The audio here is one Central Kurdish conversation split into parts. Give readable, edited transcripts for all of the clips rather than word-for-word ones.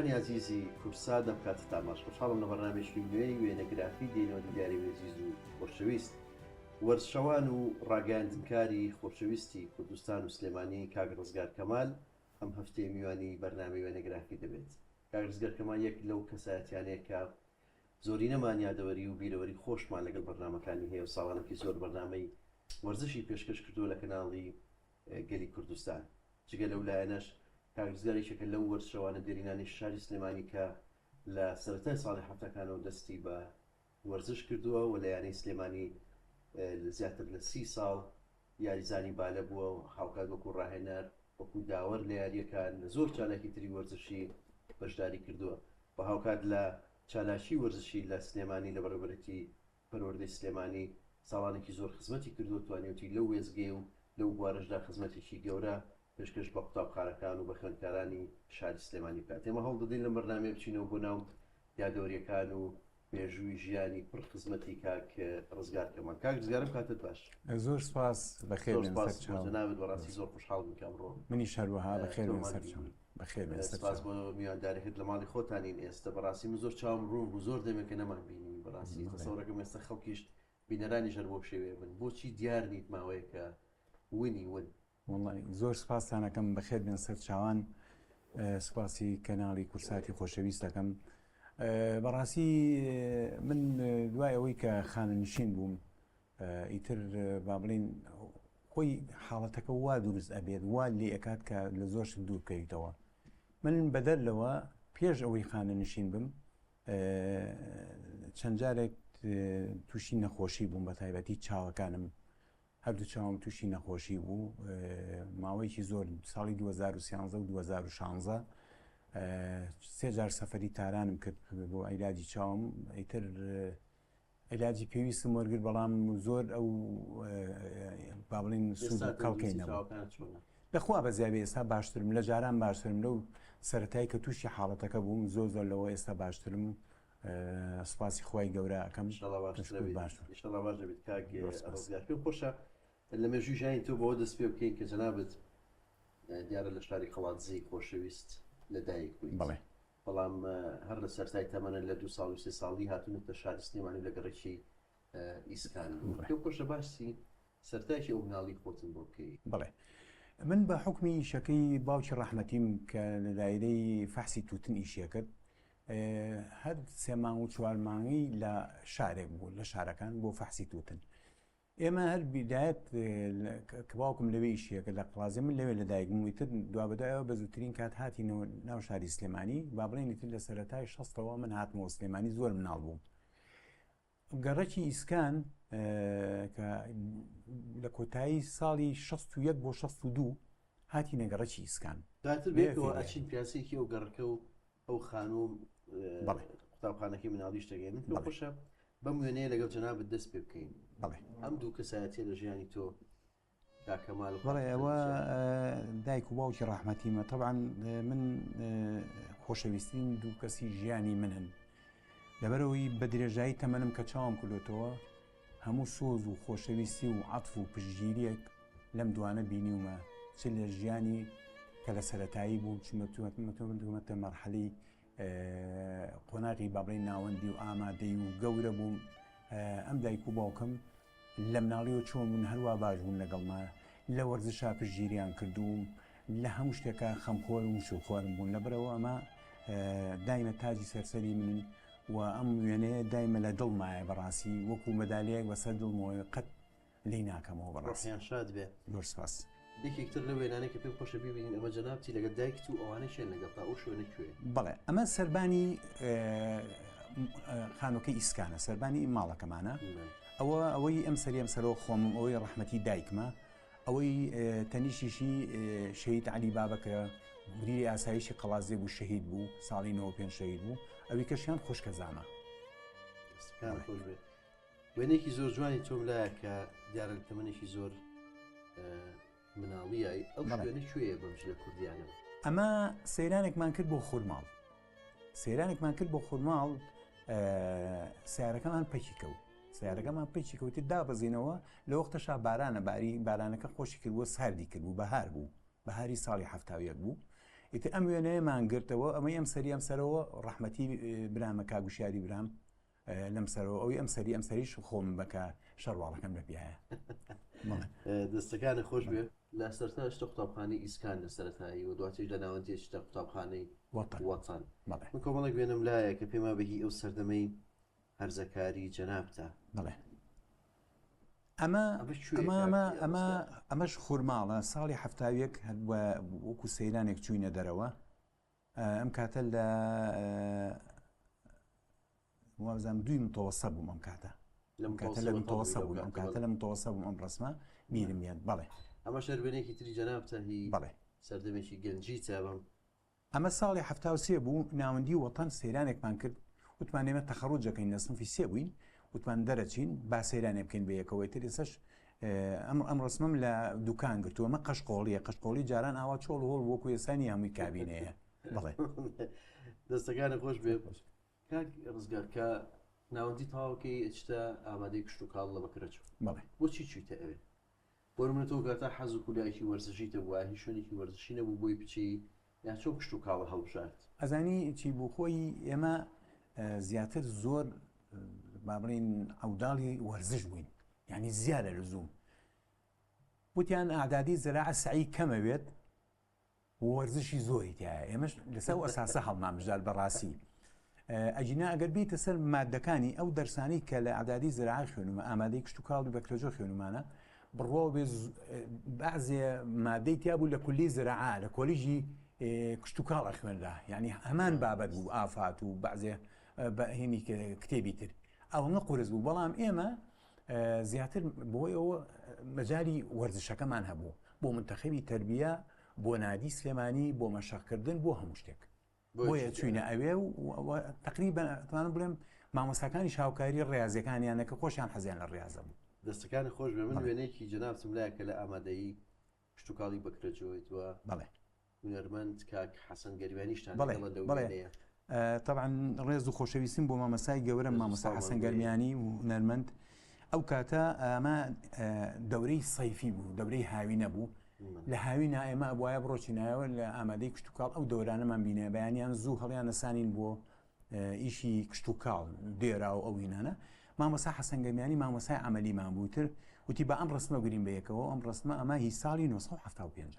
بینەرانی عزیزی کورسا دەبکاتە تاماش خۆشحاڵم لە بەرنامێکی نوێی وێنەگرافی دێنەوە دیاری وێزیز و خۆشەویست وەرزشەوان و ڕاگەاندنکاری خۆشەویستی کوردستان و سلێمانی کاک ڕزگار کەمال ئەم هەفتەیە میوانی بەرنامەی وێنەگرافی دەبێت. کاک ڕزگار کەمال یەک لەو کەسایەتیانەیە کە زۆرینەمان یادەوەری و بیرەوەری خۆشمان لەگەڵ بەرنامەکانی هەیە و ساڵانێکی زۆر بەرنامەی وەرزشی پێشکەش کردووە لە کەناڵی گەلی کوردستان. جگە لەو لایەنەش کاک ڕزگاریشێکە لەو وەرزشەوانە دێرینانی شاری سلێمانی کە لە سەرەتای ساڵی حەفتەکانەوە دەستی بە وەرزش کردووە و لە یانەی سلێمانی زیاتر لە 30 ساڵ یاریزانی بالە بووە و هاوکات وەکو ڕاهێنەر وەکو داوەر لە یاریەکان لە زۆر چالاکی تری وەرزشی بەشداری کردووە بە هاوکات لە چالاشی وەرزشی لە سلێمانی لە بەڕێوەبەرەتی پەروەردەی سلێمانی ساڵانێکی زۆر خزمەتی کردووە توانێتی لەو وێزگێ و لەو بوارەشدا خزمەتێکی گەورە پێشکەش بە قوتابخانەکان و بە خوێندکارانی شاری سلێمانی بکات. ئێمە هەوڵ دەدەین لە بەرنامەیە بچینەوە بۆ ناو یادەوەریەکان و مێژووی ژیانی پڕ خزمەتی کاک ڕزگار کەمال. کاک ڕزگارم کاتت باش. زۆر سپاس بەخێر ناوت بەڕاستی زۆر خوشحاڵ بووم کامڕۆ. منی شەروەها بەخێر بەخێر سپاس بۆ میوانداریت لە ماڵی خۆتانین. ئێستا بەڕاستی من زۆر چاوم ڕوون بوو زۆر دەمێکە نەمان بینی بەڕاستی تەسەوڕەکەم ئێستا خەڵکیش بینەرانی ژەر بۆ شێوێ من بۆچی دیار نیت ماوەیە کە ونی ون. والله زۆر سپاسانەکەم بەخێر بێن سەر چاوان سپاسی کەناڵی کورساتی خۆشەویست دەکەم. بەڕاستی من دوای ئەوەی کە خانەنشین بووم ئیتر با بڵین خۆی حاڵەتەکە وا دروست ئەبێت وا لێ ئەکات کە لە زۆر دوور بکەیتەوە. من بەدەرلەوە پێش ئەوەی خانەنشین بم چەند جارێک تووشی نەخۆشی بووم بە تایبەتی چاوەکانم هەردوو چاوم تووشی نەخۆشی بوو ماوەیەکی زۆر ساڵی 2013 و 2016 سێ جار سەفەری تارانم کرد بۆ ئەیلاجی چاوم ئیتر ئەیلاجی پێویستم وەرگرت بەڵام زۆر ئەو با بڵین سوود کەڵکەینەوە دەخوا بە زیابێ ئێستا باشترم لە جاران باشترم لەو سەرەتایی کە تووشی حاڵەتەکە بووم زۆر زۆر لەوە ئێستا باشترم سپاسی خۆی گەورە ئەەکەم پێم خۆشە لە مێژووی ژیانی تۆ بەوە دەست پێ بکەین کە جەنابەت دیارە لە شاری خەڵاتزی خۆشەویست لەدایک بوویت بەڵام هەر لە سەرای تەمەنە لە 2 ساڵ و 3 ساڵی هاتوونەتە شاری سلێمانی لە گەڕێکی ئیسکان پێم خۆشە باسی سەرتاشی ئەو مناڵی خۆتم بۆ بکەی. بڵێ من بە حکمی شەکەی باوکی ڕەحمەتیم کە لە دایرەی فەحسی تووتن ئیشیە کرد هەر 3 مانگ و 4 مانگی لە شارێک بوو لە شارەکان بۆ فەحسی تووتن. ئێمە هەر بیدایەت کە باوکم لەوێ ئیشیەکە لە قڵازێ من لەوێ لەدایک بوویتر دوابەدایەوە بە زووترین کات هاتینەوە ناو شاری سلێمانی با بڵێنیتر لە سەرەتای 6ەوە من هاتمەوە سلێمانی زۆر مناڵ بووم. گەڕەکی ئیسکان کە لە کۆتایی ساڵی 61 بۆ 62 هاتی نەگەڕەکی ئیسکان دواتر بێتەوە ئەچین پیاسێکی ئەو گەڕەکە و ئەو خانوم قوتابخانەکەی مناڵی شتەگەێنن خۆشە بەم وێنەیە لەگەڵ جەنابەت دەست پێ بکەین. ئەم دوو کەسایەتیە لە ژیانی تۆ کاکەمال بەڵێ ئەوە دایک و باوکی ڕەحمەتیمە طبعاً من خۆشەویستترین دوو کەسی ژیانی من هەن لەبەرەوەی بە درێژایی تەمەنم کە چاوم کولۆتەوە هەموو سۆز و خۆشەویستی و عەتف و پشتگیریەک لەم دوانە بینیومە چ لە ژیانی کە لە سەرەتایی بووم چمەتە مەرحەلەی قۆناغی بابڵی ناوەندی و ئامادەی و گەورە بووم. ئەم دایک و باوکم لە مناڵیەوە چۆن بوون هەروە باش بوون لەگەڵما لە وەرزشا پشتگیریان کردووم لە هەموو شتێکە خەمخۆر و شوخۆرم بوون لەبەرەوە ئەمە دایمە تاجی سەرسەری منن و ئەم وێنەیە دایمە لە دڵمایە بەڕاستی وەکو مەدالیەک بەسەر دڵمەوە قەت لی ناکەمەوە بەڕاستیان شاد بێ. زۆر سپاس. یەکێکتر لە وێنانەی کە پێم خۆشە ببینین ئەمە جەنابەتی لەگەڵ دایکت و ئەوانە شێن لەگەڵ تا ئەو شوێنە کوێ؟ بەڵێ ئەمە سەربانی خانووەکەی ئیسکانە سەربانی ماڵەکەمانە ئەوەی ئەم سەری ئەم سەرەوە خۆمم ئەوەی ڕەحمەتی دایکمە ئەوەی تەنیشیشی شەهید عەلی بابەکە مدیری ئاسایشی قەڵازێ بوو شەهید بوو ساڵی 95 شەهید بوو ئەوەی کەشیان خۆشکەزامە. خۆش بێت. وێنێکی زۆر جوانی تۆم لایە کە دیارە لە تەمەنێکی زۆر مناڵیە ئەو شوێنە کوێیە بەمش لە کوردیانە؟ ئەمە سەیرانێکمان کرد بۆ خورماڵ سەیرانێکمان کرد بۆ خورماڵ سیارەکەمان پەکی کەوت سیارەکەمان پێکی کەوتی دابەزینەوە لە وەختەشا بارانە باری بارانەکە خۆشی کردووە ساردی کردبوو بەهار بوو بەهاری ساڵی 70 بوو ئیتر ئەم وێنەیەمان گرتەوە ئەمەی ئەم سەری ئەم سەرەوە ڕەحمەتی برامە کاگوشیاری برام لەم سەرەوە ئەوی ئەم سەریش خۆم بەکە شەڕواڵەکەم لە پیایە دەستەکانی خۆش بێ لە سەرتا شتە قوتابخانەی ئیسکان لە سەرەتایی و دواتر لە ناوەندی شتە قوتابخانەی وەتان من کۆمەڵێک وێنم لایە کە پێما بەهی ئەو سەردەمەی هەرزەکاری جەنابتە بڵێ ئەمەش خورماڵە ساڵی هەفتاویەک وەکو سەیرانێک چوینە دەرەوە ئەم کاتە لە وازانم دوی متەوەسە بووم ئەم کاتە لە متەوەسە بووم ئەم کاتە لە متەوەسە بووم ئەم ڕسمە میرمیان بەڵێ ئەمە شەربێنێکی تری جەنابتە هی بەڵێ سەردەمێکی گەنجی چابم ئەمە ساڵی هەفتاوسێ بوو ناوەندی وەتەن سەیرانێکمان کرد وتمان ئێمە تەخەڕوجەکەین لە سنفی سێ بووین وتمان دەرەچین با سەیرانێ بکەین بە یەکەوەی تر ئێسش ئەم ڕسمم لە دوکان گرتووە ئەمە قەشقۆڵی جاران ئاوا چۆڵ هۆڵ وەکو ئێسانی هەمووی کابینەیە بڵێ دەستەکانی خۆش بێ کاک ڕزگار کە ناوەندی تاواکەی ئەچتە ئامادەی کشت و کاڵ لە بەکرەچوو بڵێ بۆچی چیتە ئەوێ بۆ منەتەوە کاتا حەز و کولایکی وەرزشیتە وە هیچ شوێنێکی وەرزشی نەبوو بۆی بچی یا چۆن کشت و کاڵە هەڵبژارد ئەزانی چی بوو خۆی ئێمە زیاتر زۆر با بڵین ئەوداڵی وەرزش بووین یعنی زیادە لزوم وتیان ئاعدادی زراعە سعی کەمەوێت وەرزشی زۆری تایە ئێمەش لەسەر ئەساسە هەڵمامژدار بەڕاستی ئەجینا ئەگەر بیتە سەر مادەکانی ئەو دەرسانی کە لە ئاعدادی زراعە خوێنمە ئامادەی کشت و کاڵ و بەکرێجۆ خوێنمانە بڕواو بێ بەعزێ مادەی تیا بوو لە کولی زراعە لە کۆلیژی کشت و کاڵە خوێنرا یعنی هەمان بابەت بوو ئافات و بەعزێ بەهێنی کتێبی تر ئەوە قورس بوو بەڵام ئێمە زیاتر بۆی ئەوە مەجای وەرزشەکەمان هەبوو بۆ منتەخەبی تەربیە بۆ نادی سلێمانی بۆ مەشەقکردن بۆ هەموو شتێک بۆیە چوینە ئەوێ و تقریبا توانم بڵێم مامۆستاکانی شاوکاری ڕێازیەکانیانەکە خۆشیان حەزیان لە ڕێازە بوو دەستەکانی خۆش بێ من وێنەیەکی جەنابتم لایە کە لە ئامادەیی کشت و کاڵی بەکرێجەوەیتوە بەڵێ هونەرمەند کاک حەسەن گەریوانیشتان بڵێ طبعا ڕێز و خۆشەویستیم بۆ مامەسای گەورە مامۆستا حەسەن گەرمیانی و هونەرمەند ئەو کاتە ئەمە دەورەی سەیفی بوو دەورەی هاوی نەبوو لە هاوینا ئێمە وایە بڕۆچینایەوە لە ئامادەی کشت و کاڵ ئەو دەورانەمان بینێ بەیانیان زوو هەڵیان نەسانین بۆ ئیشی کشت و کاڵ دێرا و ئەو هینانە مامۆستا حەسەن گەرمیانی مامۆسای عەمەلیمان بووتر وتی بە ئەم ڕسمە گرین بە یەکەوە ئەم ڕسمە ئەمە هی ساڵی 1975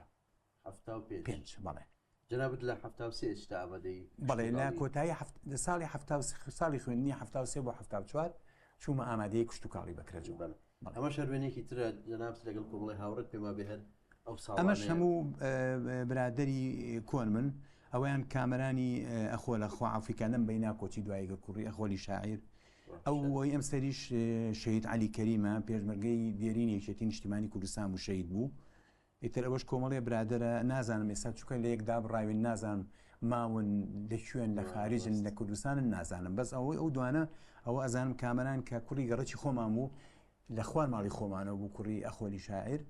بەڵێ جنابت لە 1970 شتا ئامادەی بەڵێ لە کۆتایی ساڵی خوێندنی 1970 بۆ 1974 چوومە ئامادەی کشت و کاڵی بەکرێجەوە ئەمە شەربێنێکی ترە جەنابت لەگەڵ کۆمەڵی هاوڕێت پێما بێهێن ئەمەش هەموو برادەری کۆن من ئەویان کامەرانی ئەخۆ لە خوا ئەفریکانم بەینا کۆچی دواییگە کوڕی ئەخۆلی شاعیر ئەوەی ئەم سەریش شەهید عەلی کەریمە پێشمەرگەی دێرینی یەکێتی نیشتیمانی کوردستان بوو شەهید بوو ئیتر ئەوەش کۆمەڵێ برادەرە نازانم ئێستا چووکە لە یەکدا بڕاوین نازانم ماون لەکوێن لە خارجن لە کوردستانن نازانم بەس ئەوەی ئەو دوانە ئەوە ئەزانم کامەران کە کوڕی گەڕەکی خۆمان بوو لە خوار ماڵی خۆمانەوە بوو کوڕی ئەخۆلی شاعیر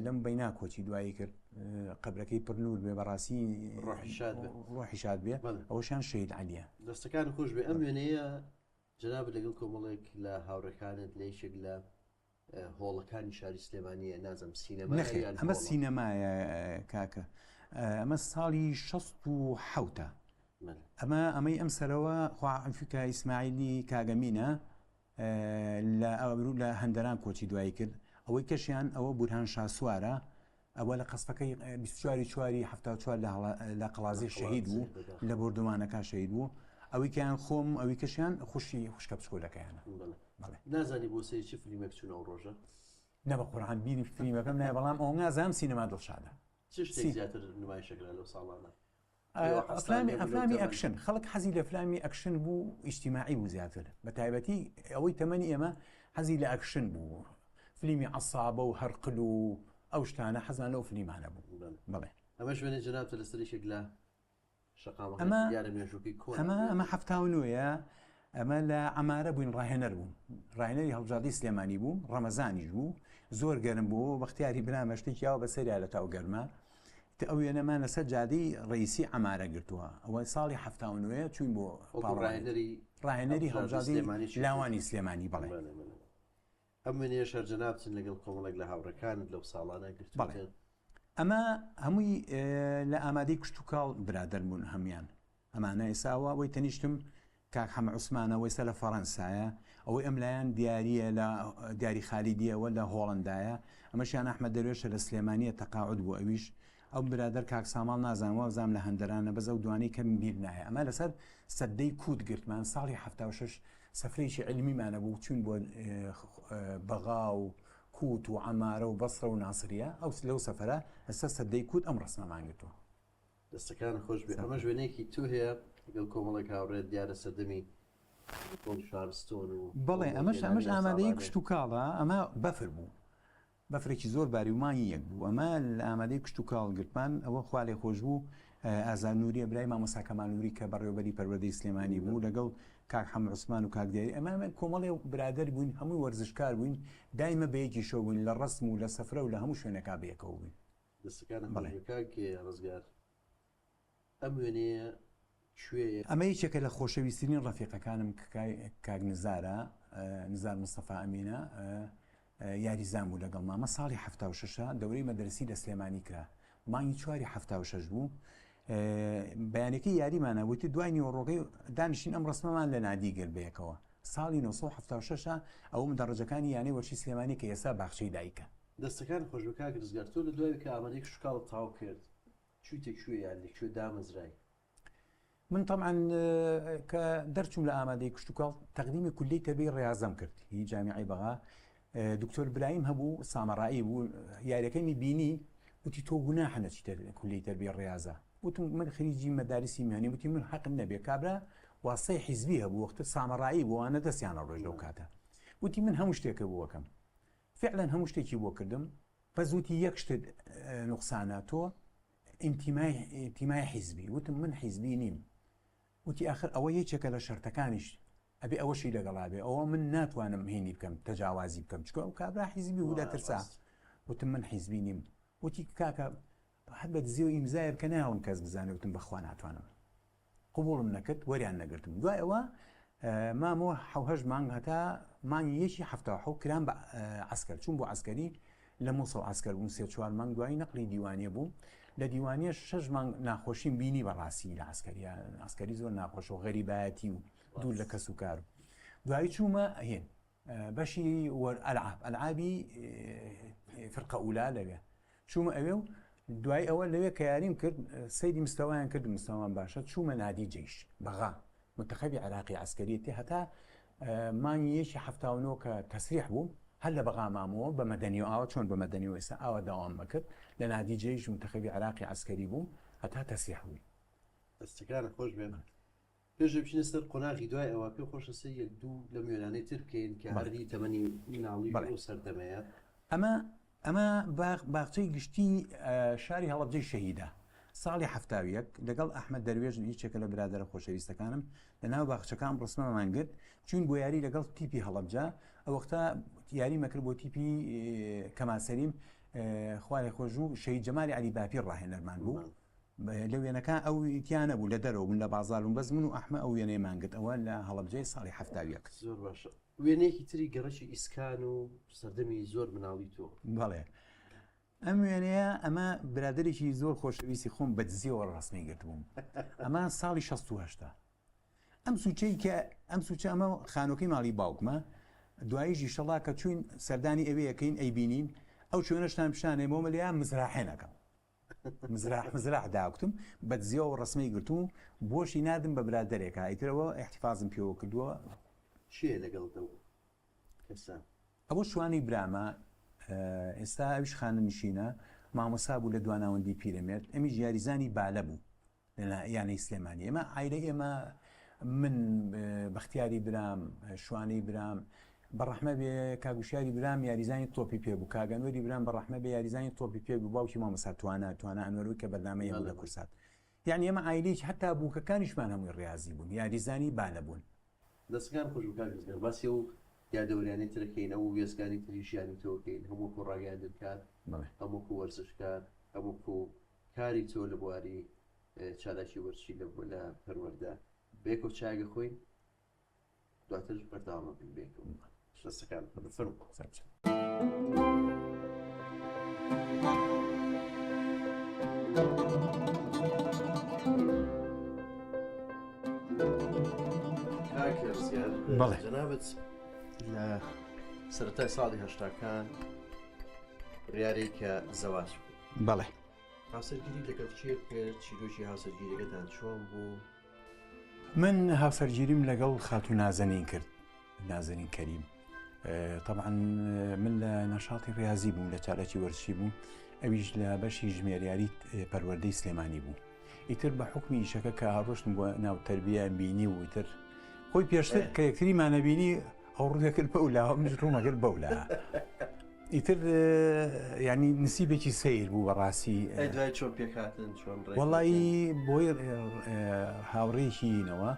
لەم بەینا کۆچی دوایی کرد قبرەکەی پڕنور بێ بەڕاستی ڕۆحی شاد بێ ئەوەشان شەهید عەلیە دەستەکان خۆش بێ ئەم وێنەیە جناب لەگەڵ کۆمەڵێک لە هاوڕەکانت لە یەکێک لە هۆڵەکانی شاری سلێمانیە نازم سینەما ئەمە سینەمایە کاکە ئەمە ساڵی 1970 ئەمەی ئەم سەرەوە خواعفیکە ئیسماعیلی کاگەمینە لە هەندەران کۆچی دوایی کرد ئەوەی کەشیان ئەوە بورهان شاسوارە ئەوە لە قەسپەکەی 24/74 لە قەڵازی شەهید بوو لە بردومانەکە شەهید بوو ئەوەی کەیان خۆم ئەوەی کەشیان خوشی خوشکە بچکۆلەکەیانە نازانی بۆ سەی چی فیلمێک چوونە ئەو ڕۆژە نە بە قورعان بینی فیلمەکەم نایە بەڵام ئەو نازانم سینەما دڵشادە چ شتێک زیاتر نمایشەکرا لەو ساڵانە ئەفلامی ئەکشن خەڵک حەزی لە فلامی ئەکشن بوو ئیجتیماعی بوو زیاتر بە تایبەتی ئەوەی تەمەنی ئێمە حەزی لە ئەکشن بوو فیلمی عەسابە و هەرقل و ئەو شتانە حەزان لەو فیلمانە بوو بڵێ ئەمە شوێنێ جەنابتە لە سەریشێک لە شەقامەکە دیارە مێژووکی کۆن ئەمە 79ە ئەمە لە ئەمارە بووین ڕاهێنەر بووم ڕاهێنەری هەڵبژاردی سلێمانی بوو ڕەمەزانیش بوو زۆر گەرم بوو بەختیاری برامە شتێکیاوە بەسەریا لە تاو گەرمە ئەو وێنەمانە سەر جادەی ڕئیسی ئەمارە گرتووە ئەوە ساڵی 79 چوین بۆ ڕاهێنەری هەڵبژاردی لاوانی سلێمانی بڵێ ئەم وێنەیە شەرجەنابچن لەگەڵ کۆمەڵێک لە هاوڕەکانت لەو ساڵانە گرتووە ئەمە هەمووی لە ئامادەی کشت و کاڵ برادر بوون هەمان ئەمانە ئێساوە ئەوەی تەنیشتم کاک حەمە عوسمانەوەی سە لە فەڕەنسایە ئەوەی ئەم لایەن دیاریە لە دیاری خالیدیەوە لە هۆڵندایە ئەمەشیان ئەحمەد دەروێشە لە سلێمانیە تەقاعود بوو ئەویش ئەو برادر کاک ساماڵ نازانم وەزام لە هەندەرانە بەزە و دوانی کەم بیر نایە ئەمە لەسەر سەدەی کود گرتمان ساڵی 76 سەفرەیەکی علمیمانە بوو چون بۆ بەغا و کووت و عەمارە و بەسڕە و ناسریە ئەو لەو سەفەرە لەسەر سەدەی کود ئەم ڕسمەمان گرتووە. دەستەکان خۆش بێ ئەمە ژوێنێکی تو هەیە لەگەڵ کۆمەڵێک هاوڕێت دیارە سەردەمی شارستۆن و بەڵێ ئەمەش ئامادەی کشت و کاڵە ئەمە بەفر بوو بەفرێکی زۆر باریومانی یەک بوو ئەمە لە ئامادەی کشت و کاڵ گرتمان ئەوە خوالێ خۆش بوو ئازار نووریە برای مامۆستا کەمال نووری کە بەڕێوەبەری پەروەردەی سلێمانی بوو لەگەڵ کاک حەمە عوسمان و کاک دیاری ئەمە کۆمەڵێ برادر بووین هەمووی وەرزشکار بووین دایمە بەیەکی شەو بووین لە ڕسم و لە سەفرە و لە هەموو شوێنێکا بەیەکەوە بووین. دەستەکانە کاکێ ڕزگار ئەم وێنەیە کوێیە؟ ئەمە یەکێکە لە خۆشەویستترین ڕەفیقەکانم کاک نزارە نزار مستەفا ئەمینە یاریزان بوو لەگەڵ مامە ساڵی 76 دەورەی مەدرسی لە سلێمانی کرا مانگی 4 بوو بەیانێکی یاریمانە وتی دوای نیوەڕۆکەی دانیشتین ئەم ڕسمەمان لە نادیگەل بەیەکەوە ساڵی 1976 ئەوم دەڕەجەکانی یانەی وەرشی سلێمانی کە ئێستا باخچەی دایکە. دەستەکان خۆش بە کاک ڕزگار تۆ لە دوای کە ئامادەی شکاڵ تاو کرد چوویتە کوێ یان لەکوێ دامەزرای؟ من طبعا کە دەرچوم لە ئامادەی کشت و کاڵ تەقدیمی کولەی تەربیەی ڕێیازەم کرد هی جامیعەی بەغا دکتۆر برایم هەبوو سامەڕایی بوو یاریەکەی بینی وتی تۆ گوناحە نەچیتە کولەی تەربیەی ڕێیازە وتم من خریجی مەدارسی میهانی وتی من حەقم نەبێ کابرا واسەی حیزبی هەبوو وەختە سامەڕایی بووانە دەستیانە ڕۆژ لەو کاتە وتی من هەموو شتێکە بووەکەم فعلا هەموو شتێکی بۆ کردم بەس وتی یەک شت نوقسانە تۆ ئینتیمای حیزبی وتم من حیزبی نیم وتی آخر ئەوە یەکێکە لە شەرتەکانیش ئەبێ ئەوەشی لەگەڵا بێ ئەوە من ناتوانم هێنی بکەم تەجاوازی بکەم چکە ئەو کابرا حیزبی و دەترسا وتم من حیزبی نیم وتی کاکە هەر بە دزی و ئیمزای بکە ناوم کەس بزانێ وتم بەخوا ناتوانم قبوڵم نەکرد وەریان نەگرتم دوای ئەوە مامۆ حەوهەژ مانگ هەتا مانگی یەکی هەفتەوە کران بە عەسکەر چوون بۆ عەسکەری لە مووسڵ عەسکەر بوون 3-4 مانگ دوای نەقلی دیوانیە بوو لە دیوانیە 6 مانگ ناخۆشیم بینی بەڕاستی لە عەسکەری زۆر ناخۆش و غەریبایەتی و دوور لە کەس و کار دوایی چوومە هێن بەشی ئەلعابی فرقە ئولا لەوێ چوومە ئەوێ و دوای ئەوە لەوێ کە یاریم کرد سەیدی مستەوایان کرد مستەوان باشە چوومە نادی جەیش بەغا منتەخەبی عێراقی عەسکەریەتی هەتا مانگی یەکی 79 کە تەسریح بوو هەر لە بەغا مامەوە بە مەدەنی و ئاوە چۆن بە مەدەنی و ئێستا ئاوە داوام مەکرد لە نادی جەیش منتەخەبی عێراقی عەسکەری بوو هەتا تەسریح بووی. دەستەکانە خۆش بێن پێش بچینە سەر قۆناغی دوای ئەوە پێ خۆشە سەر یەک دوو لە میێنانەی تر بکەین کە هەردی تەمەنی مناڵی و سەردەمەیە ئەمە باخچەی گشتی شاری هەڵەبجەی شەهیدە ساڵی 71 لەگەڵ ئەحمەد دەروێژ هیچێکە لە برادرە خۆشەویستەکانم لە ناو باخچەکان ڕسمەمان گرت چوون بۆ یاری لەگەڵ تیپی هەڵەبجە ئەو وەختە یاری مەکرد بۆ تیپی کەماسەریم خوارێ خۆش و شەهید جەمالی عەلی باپیر ڕاهێنەرمان بوو لە وێنەکە ئەو ئیتیانە بوو لە دەرەوە بوون لە بازاڕ بوون بەس من و ئەحمە ئەو وێنەیەمان گرت ئەوە لە هەڵەبجەی ساڵی 71 زۆر باشە وێنەیەکی تری گەڕەشی ئیسکان و سەردەمی زۆر مناڵی تۆ بەڵێ ئەم وێنەیە ئەمە برادێکی زۆر خۆشەویستی خۆم بە دزیەوە ڕستمی گرت بووم ئەمە ساڵی 68 ئەم سوچە ئەمە خانۆکەی ماڵی باوکمە دواییژی شەڵا کە چوین سەردانی ئەوەیەکەین ئەی بینین ئەو چۆنەشتان پیشانێ بۆمە لێیان مزراحێنەکەم مزراح داوتم بە دزیەوە ڕسمی گرتووم بۆشی نادم بە برادێکە ئیترەوە احتیفازم پێوە کردووە چیە لەگەڵ کەسان ئەوە شوانی برامە ئێستا ئەویش خانە نشینە مامۆسا بوو لە دواناوەندی پیرەمێرد ئەمیش یاریزانی بالە بوو یانەی سلێمانی ئێمە عایلەی ئێمە من بەختیاری برام شوانەی برام بەڕەحمە بێ کاگوشیاری برام یاریزانی تۆپی پێ بوو کاگەنوەری برام بەڕەحمە بێ یاریزانی تۆپی پێ بوو باوکی مامۆستا توانە ئەنوەروی کە بەرنامەیە بوو لە کورسات یعنی ئێمە عایلەیەکی هەتا بووکەکانیشمان هەمووی ڕێازی بوون یاریزانی بالە بوون. دەستگان خۆش بکار باسی و یادەوریانی ترەکەینەوە و وێزگانی تریژیانی تۆکەین هەمووکو ڕاگەاندنکار هەمووکو وەرزشکار هەمووکو کاری تۆ لە بواری چالاکی وەرچی لە پەروەردە بێکۆ چاگە خۆین دواتر بەرداوامە بێکەوە دەستەکان بفەرموو. بەڵێ جەنابەت لە سەرەتای ساڵی هەشتاکان بڕیارێک کە زەواج بوو. بەڵێ هاوسەرگیری لەگەڵ چیە کرد؟ چیرۆکی هاوسەرگیریەکەتان چۆن بوو؟ من هاوسەرگیریم لەگەڵ خاتو نازەنین کرد، نازەنین کەریم. طبعا من لە نەشاڵی ڕاضی بووم، لە چالەکی وەرزشی بووم، ئەویش لە بەشی ژمێریاری پەروەردەی سلێمانی بوو. ئیتر بە حکمی ئیشەکە کە هاڕۆشتم بۆ ناو تەربیە بینی و ئیتر خۆی پێشتر کە یەکتریمانەبینی ئەو ڕوودەکرد بەولا منش ڕوومەکرد بەولا. ئیتر ینی نسیبێکی سیر بوو بەڕاستی. دوای چۆن پێکاتن چۆن وەڵی بۆی هاوڕێکینەوە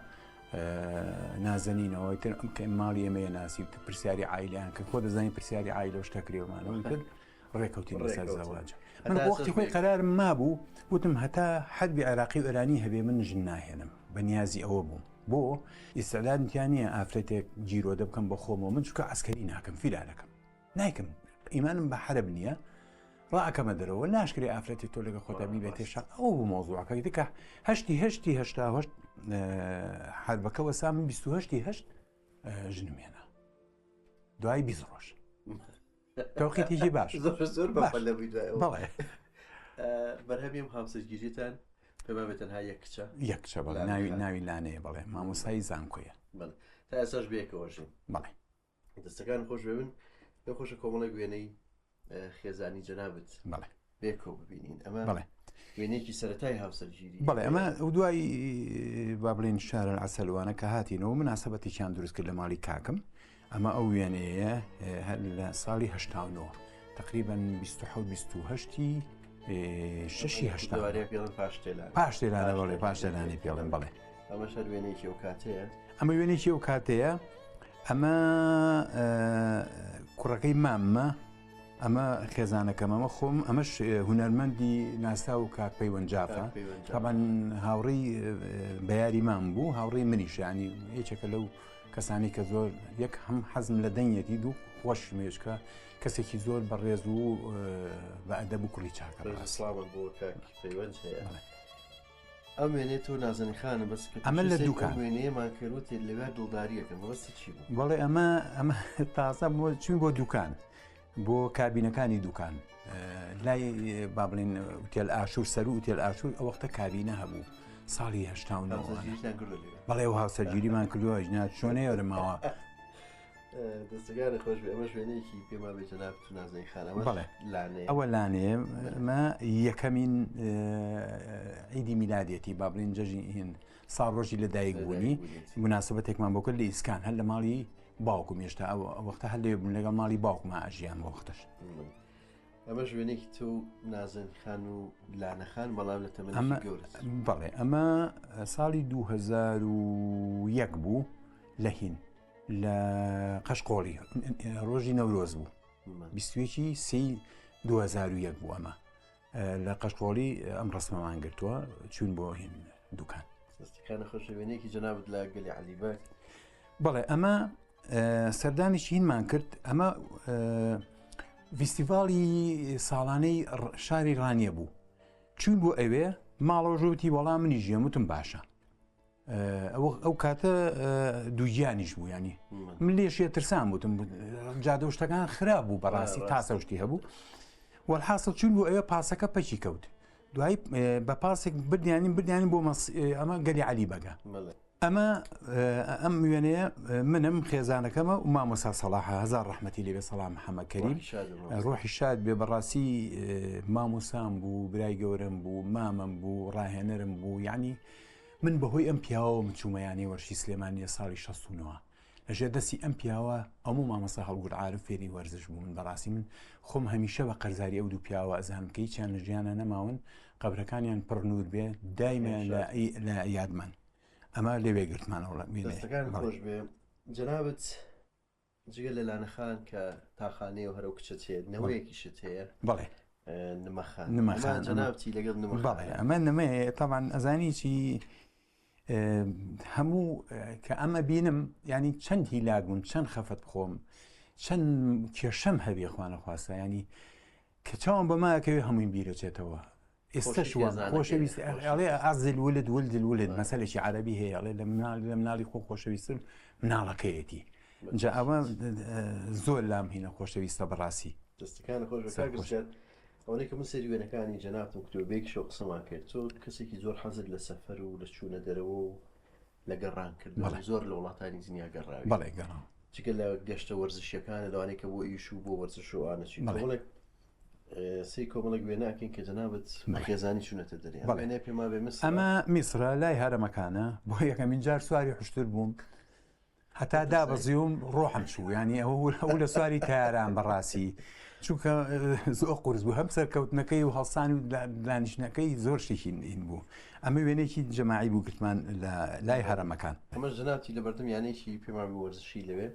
نازەنینەوە تر کە ماڵی ئێمەیە ناسی پرسیاری عیلیان کە خۆ دەزانین پرسیاری عیلە شتەکرێومانەوە کرد ڕێکەوتی لەسەر زەواج. من وەختی خۆی قەرارم مابوو وتم هەتا حەدبی عێراقی و ئێرانی هەبێ من ژن ناهێنم، بەنیازی ئەوە بووم بۆ ئیسعدادیان نییە ئافرەتێک جیرۆدە بکەم بە خۆمەوە، من چکە ئەسکەری ناکەم فیلانەکەم نایکەم، ئیمانم بە حرب نییە ڕائەکەمە دەرەوە ناشکری ئافرەتی تۆ لەگە خۆتا بی بێتێ شەق ئەو بوو مۆزوعەکە دیکە هەشتا حربەکەوە سا من 28 ژنم هێنا دوای 20 ڕۆژ تەوقیتێکی باش زۆر بەڵێ بەڵێ بەرهەمیم هاوسەرگیریتان پێما بێتەنها یەک کچە یەک کچە بەڵێ ناوی لانەیە بەڵێ مامۆسایی زانکۆیە تا ئێساش بێکەوەژین. بەڵێ دەستەکان خۆش ببن پێ خۆشە کۆمەڵی وێنەی خێزانی جەنابەت بەڵێ بێکەوە ببینین. ئەمە بەڵێ وێنێکی سەرەتای هاوسەرگیری. بەڵێ ئەمە دوای با بڵێن شارە عسەلوانە کە هاتینەوە مناسبەتێکیان دروست کرد لە ماڵی کاکم. ئەمە ئەو وێنەیە لە ساڵی هەشتاونەوە تقریباً 28 پاشتێلانە بەڵێ پاشتێلانی پێڵێن بەڵێ ئەمە شەر وێنێکی ئەو کاتەیە. ئەمە وێنێکی ئەو کاتەیە. ئەمە کوڕەکەی ماممە، ئەمە خێزانەکەم ئەمە خۆم، ئەمەش هونەرمەندی ناسا و کاک پەیوەنجافە طبعاً هاوڕێی بەیاری مام بوو، هاوڕێی منیش ینی هیچێکە لەو کەسانی کە زۆر یەک هەم حەزم لە دەنگێتی دوو خۆش مێشکە کەسێکی زۆر بەڕێز و بە ئەدەب و کوڕی چاکە بۆ پەیوەند هەیە. ئەم وێنێت تۆ نازەنی خانە بەس ئەمە لە دوکان وێنەیەمان کردوتێ لەوێ دڵداریەکەم بەستی چی بوو؟ بەڵێ ئەمە تازە چوین بۆ دوکان بۆ کابینەکانی دوکان لای با بڵێن وتێل ئاشور سەر و وتێل ئاشور ئەو وەختە کابینە هەبوو ساڵی هەشتاونەوە. بەڵێ و هاوسەرگیریمان کردووە ژنات چۆنەیە وەرماوە دەستگارە خۆش بێ. ئەمەش وێنەیەکی پێما بێتە ناو نازەنی خانەوە. بەڵێ ئەوە لانێ مە یەکەمین عیدی میلادێتی با بڵێن جەژی هێن ساڵ ڕۆژی لەدایک بوونی مناسبەتێکمان بۆ کرد لە ئیسکان هەر لە ماڵی باوکم هێشتا ئەو وەختە هەر لێ بوون لەگەڵ ماڵی باوکمە ئاژیان بۆ وەختەش. ئەمەش وێنێکی تۆ نازەنی خان و لانەخان بەڵام لە تەمەنی گەورە. بەڵێ ئەمە ساڵی 2001 بوو لە هین لە قەشقۆڵی ڕۆژی نەورۆز بوو 2001 بوو ئەمە لە قەشقۆڵی ئەم ڕسمەمان گرتووە چوون بۆ هین دوکان. دەستەکانە خۆشە وێنێکی جەنابەت لە گەلی عەلیبەک. بەڵێ ئەمە سەردانیشی هینمان کرد. ئەمە فیستیڤاڵی ساڵانەی شاری ڕانیە بوو چوون بۆ ئەوێ ماڵەژوتی وەڵام منی ژێموتم باشە ئەو کاتە دووگیانیش بوو ینی من لێشیە ترسان بووتم جادە شتەکان خراپ بوو بەڕاستی تاسە شتی هەبوو وەحاصل چوون بۆ ئەوێ پاسەکە پەچی کەوت دوای بە پاسێک بردیانین بۆ ئەمە گەلی عەلیبەگە. ئەم وێنەیە منم خێزانەکەمە و مامۆستا سەڵاحە هەزار ڕەحمەتی لێبێ سەڵام محەممەد کەریم ڕۆحی شاد بێ بەڕاستی مامۆسام بوو برای گەورم بوو مامەم بوو ڕاهێنەرم بوو یعنی من بەهۆی ئەم پیاوە مچوومەیانی وەرشی سلێمانیە ساڵی 69 لەژێر دەستی ئەم پیاوە ئەموو مامۆستا هەڵگورد عارف فێری وەرزش بوو. من بەڕاستی من خۆم هەمیشە بە قەرزاری ئەو دوو پیاوە ئەزانم کە هیچیان لە ژیانە نەماون قەبرەکانیان پڕ نور بێ دایمە لە یادمان ئەمە لێوێ گرتمانەوە. دەستەکان خۆش بێ جەنابەت جگە لە لانەخان کە تاخانەیە و هەرو کچەت هەیە نەوەیەکی شت هەیە. بەڵێ نمەخان جەنابەتی لەگەڵ نمەخان. بەڵێ ئەمە نمەیە تەبان ئەزانی چی هەموو کە ئەمە بینم ینی چەند هیلاک بوون چەند خەفەت بخۆم چەند کێشەم هەبێ خوانە خواستە ینی کە چاوم بەماکەوێ هەمووی بیرەچێتەوە استشوى خوشويست عليه أعز الولد ولد الولد مسألة شيء عربي هي عليه لمنالي خوشويست مناله كيتي جاء زول لام هنا خوشويست براسي دەستەکانە خۆش بەکارگرت ئەوەی کە من سەری وێنەکانی جەنابتم کتێبێک شۆ قسەمان کرد تۆ کەسێکی زۆر حەزت لە سەفەر و لە چوونە دەرەوە و لە گەڕانکردن زۆر لە وڵاتانی دنیا گەڕاوی بەڵێ گەڕام چیکە لە گەشتە وەرزشیەکانە لەوانەیە کە بۆ ئیش و بۆ وەرزش و ئانەچی کۆمەڵێک سی کۆمەڵێک وێناکەین کە جەنابەت خێزانی چوونەتە دەرێ وێنەیە پێما بێ ئەمە میسرە لای هەرەمەکانە بۆ یەکەمین جار سواری حشتر بووم هەتا دابەزیوم ڕۆحم چوو ینی ئەو لە سواری تاران بەڕاستی چونکە زۆر قورس بوو هەم سەرکەوتنەکەی و هەڵسانی و دانیشتنەکەی زۆر شتێکی این بوو ئەمە وێنێکی جەماعی بوو گرتمان لە لای هەرەمەکان ئەمە جەنابی لە بەردەم یانێکی پێما وەرزشی لەوێ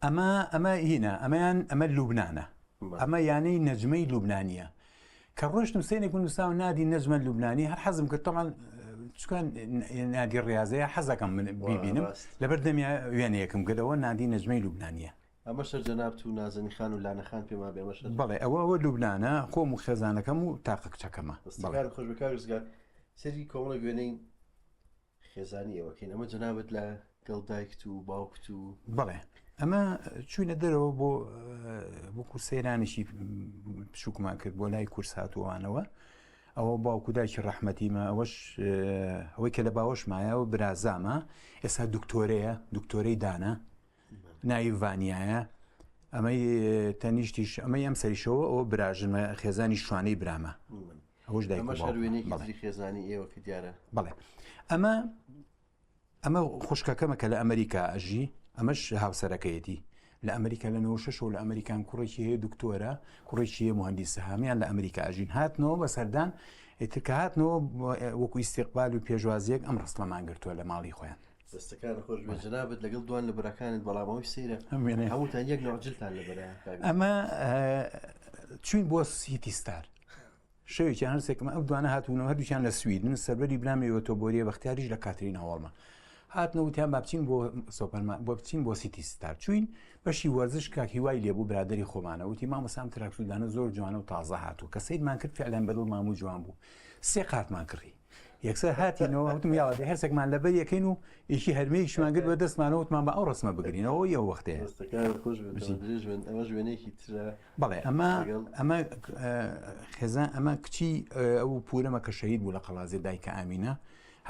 ئەمە هینە ئەمە لوبنانە ئەمە یانەی نەجمەی لوبنانیە کە ڕۆشتم سێنێک کوردستان و نادی نەجمە لوبنانی هەر حەزم کرد تەمان چکان نادی ڕاضەیە حەزەکەم من بیبینم لەبەر دەمیا وێنەیەکم گەلەوە نادی نەجمەی لوبنانیە ئەمە شەر جەنابت و نازەنی خان و لانەخان پێما بێ مەشە بەڵێ ئەوە لوبنانە خۆم و خێزانەکەم و تاقە کچەکەمە خۆش بەکارگزگار سەری کۆمەڵە گوێنەی خێزانی ئەوەکەین ئەمە جەنابەت لە گەڵ دایکت و باوکت و بەڵێ ئەمە چوینە دەرەوە بۆ کورسێرانیشی پشوکمان کرد بۆ لای کورس هاتووانەوە ئەوە باوکو دایکی ڕەحمەتیمە ئەوەش ئەوەی کە لە باوەشمایە و برازامە ئێستا دکتۆرەی دانا نایڤانایە ئەمەی تەنیشتیش ئەمە ئەم سەریشەوە ئەوە براژمە خێزانی شوانەی برامە ئەوەش دایکی خێزانی ئێوە کە دیارە بەڵێ ئەمە خوشکەکەمە کە لە ئەمریکا ئەژی ئەمەش هاوسەرەکەیەتی لە ئەمریکا لە 96 لە ئەمریکان کوڕێکی هەیە دکتۆرە کوڕێکی هەیە مهندسی هامیان لە ئەمریکا ئەژین هاتنەوە بە سەردان ئێترکە هاتنەوە وەکو ئیستیقبال و پێشوازیەک ئەم ڕستەمان گرتووە لە ماڵی خۆیان دەستەکان خۆش بێ جەنابەت لەگەڵ دوان لە براکانت بەڵامەوەی سەیرە هەمووتان یەک ناوجلتان لە بەرە ئەمە چوین بۆ سیتی ستار شەوێکی هەرسێکمە ئەو دوانە هاتوونەوە هەردووچیان لە سویدن سەربەری برامێ ئۆتۆبۆریە بەختیاریش لە کاترین هەوڵمە هاتنەوتیان با بچین بۆ سۆپەرمان بۆ بچین بۆ سیتی ستار چوین بەشی وەرزش کاک هیوای لێبوو برادری خۆمانە وتی مامەسام تراکتۆردانە زۆر جوانە و تازە هاتوو کە سەیرمان کرد فعلەن بەدڵ ماموو جوان بوو سێ قاتمان کڕی یەکسەر هاتینەوە وتم یاوە هەرسێکمان لەبەر یەکەین و یەکی هەرمەیەکیشمان کرد بە دەستمانەوەتمان بە ئەو ڕسمە بگرینەوە یە وەختەیە بەڵێ ئەمە خێزان ئەمە کچی ئەو پورەمە کە شەهید بوو لە قەڵازێ دایکە ئامینە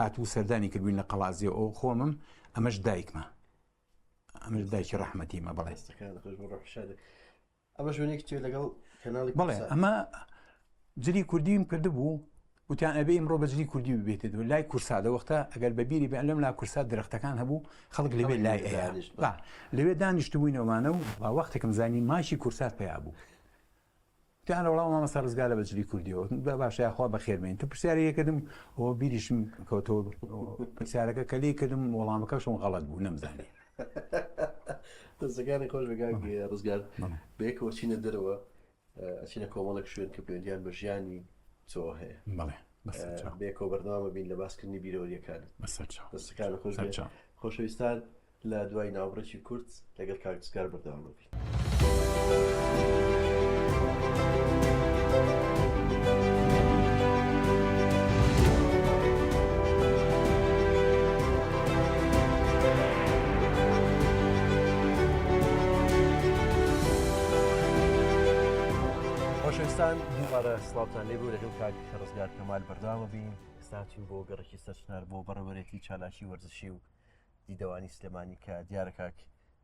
هاتوو سەردانی کردبووین لە قەڵازیە ئەو خۆمم ئەمەش دایکمە ئەمەش دایکی ڕەحمەتیمە بەڵێ ئەمە ژوێنێکی لەگەڵ کەناڵی بەڵێ ئەمە جلی کوردیم کردبوو وتیان ئەبێ ئەمڕۆ بەجلی کوردی ببێتێت لای کورسادە وەختە ئەگەر بەبیری بێ لەم لا کورسات درەختەکان هەبوو خەڵک لەوێ لای لەوێ دانیشتبووینەوەمانە و با وەختێکم زانی ماشی کورسات پێیا بوو تیانە وڵام مامەستا ڕزگار لە بەجلی کوردیەوە باشە خوا بەخێربێن تو پرسیارەکەدم ئەوە بیریشم کەوتەوە پرسیارەکە کە لێ کردم وەڵامەکەشم غەڵەت بوو نەمزانی دەستەکانی خۆش بەگاگی ڕزگار بەیەکەوە چینە دەرەوە ئەچینە کۆمەڵێک شوێن کە پەیوەندیان بە ژیانی تۆ هەیە بەڵێ بێکەوە بەردەوامە بین لە باسکردنی بیرۆریەکانت دەستەکان خۆشەویستان لە دوای ناوڕێکی کورت لەگەڵ کاکسگار بەردەوامە بین. خۆشەویستان دووبارە سڵاوتان لێبوو لەگەڵ کاک ڕزگار کەمال بەردەوامە بین ئێستاچین بۆ گەڕێکی سەرچنار بۆ بەڕێوەرێتی چالاشی وەرزشی و دیدەوانی سلێمانی کە دیارە کاک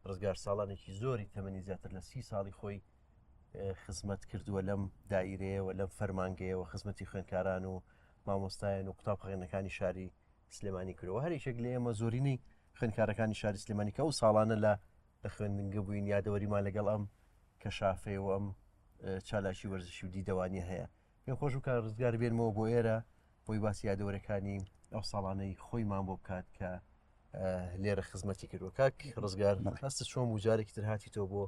ڕزگار ساڵانێکی زۆری تەمەنی زیاتر لە 30 ساڵی خۆی خزمەت کردووە لەم دایرەیەوە لەم فەرمانگەیەوە خزمەتی خوێندکاران و مامۆستایان و قوتابخانەکانی شاری سلێمانی کردەوە هەریەکێک لە ئێمە زۆرینەی خوێندکارەکانی شاری سلێمانی کە ئەو ساڵانە لە خوێندنگە بووین یادەوەریمان لەگەڵ ئەم کەشافێ و ئەم چالاشی وەرزشی و دیدەوانی هەیە پێم خۆش و کار ڕزگار بێنمەوە بۆ ئێرە بۆی باسی یادەوەرەکانی ئەو ساڵانەی خۆیمان بۆ بکات کە لێرە خزمەتی کردووە کاک ڕزگار هەستە چۆن وجارێکی تر هاتیتەوە بۆ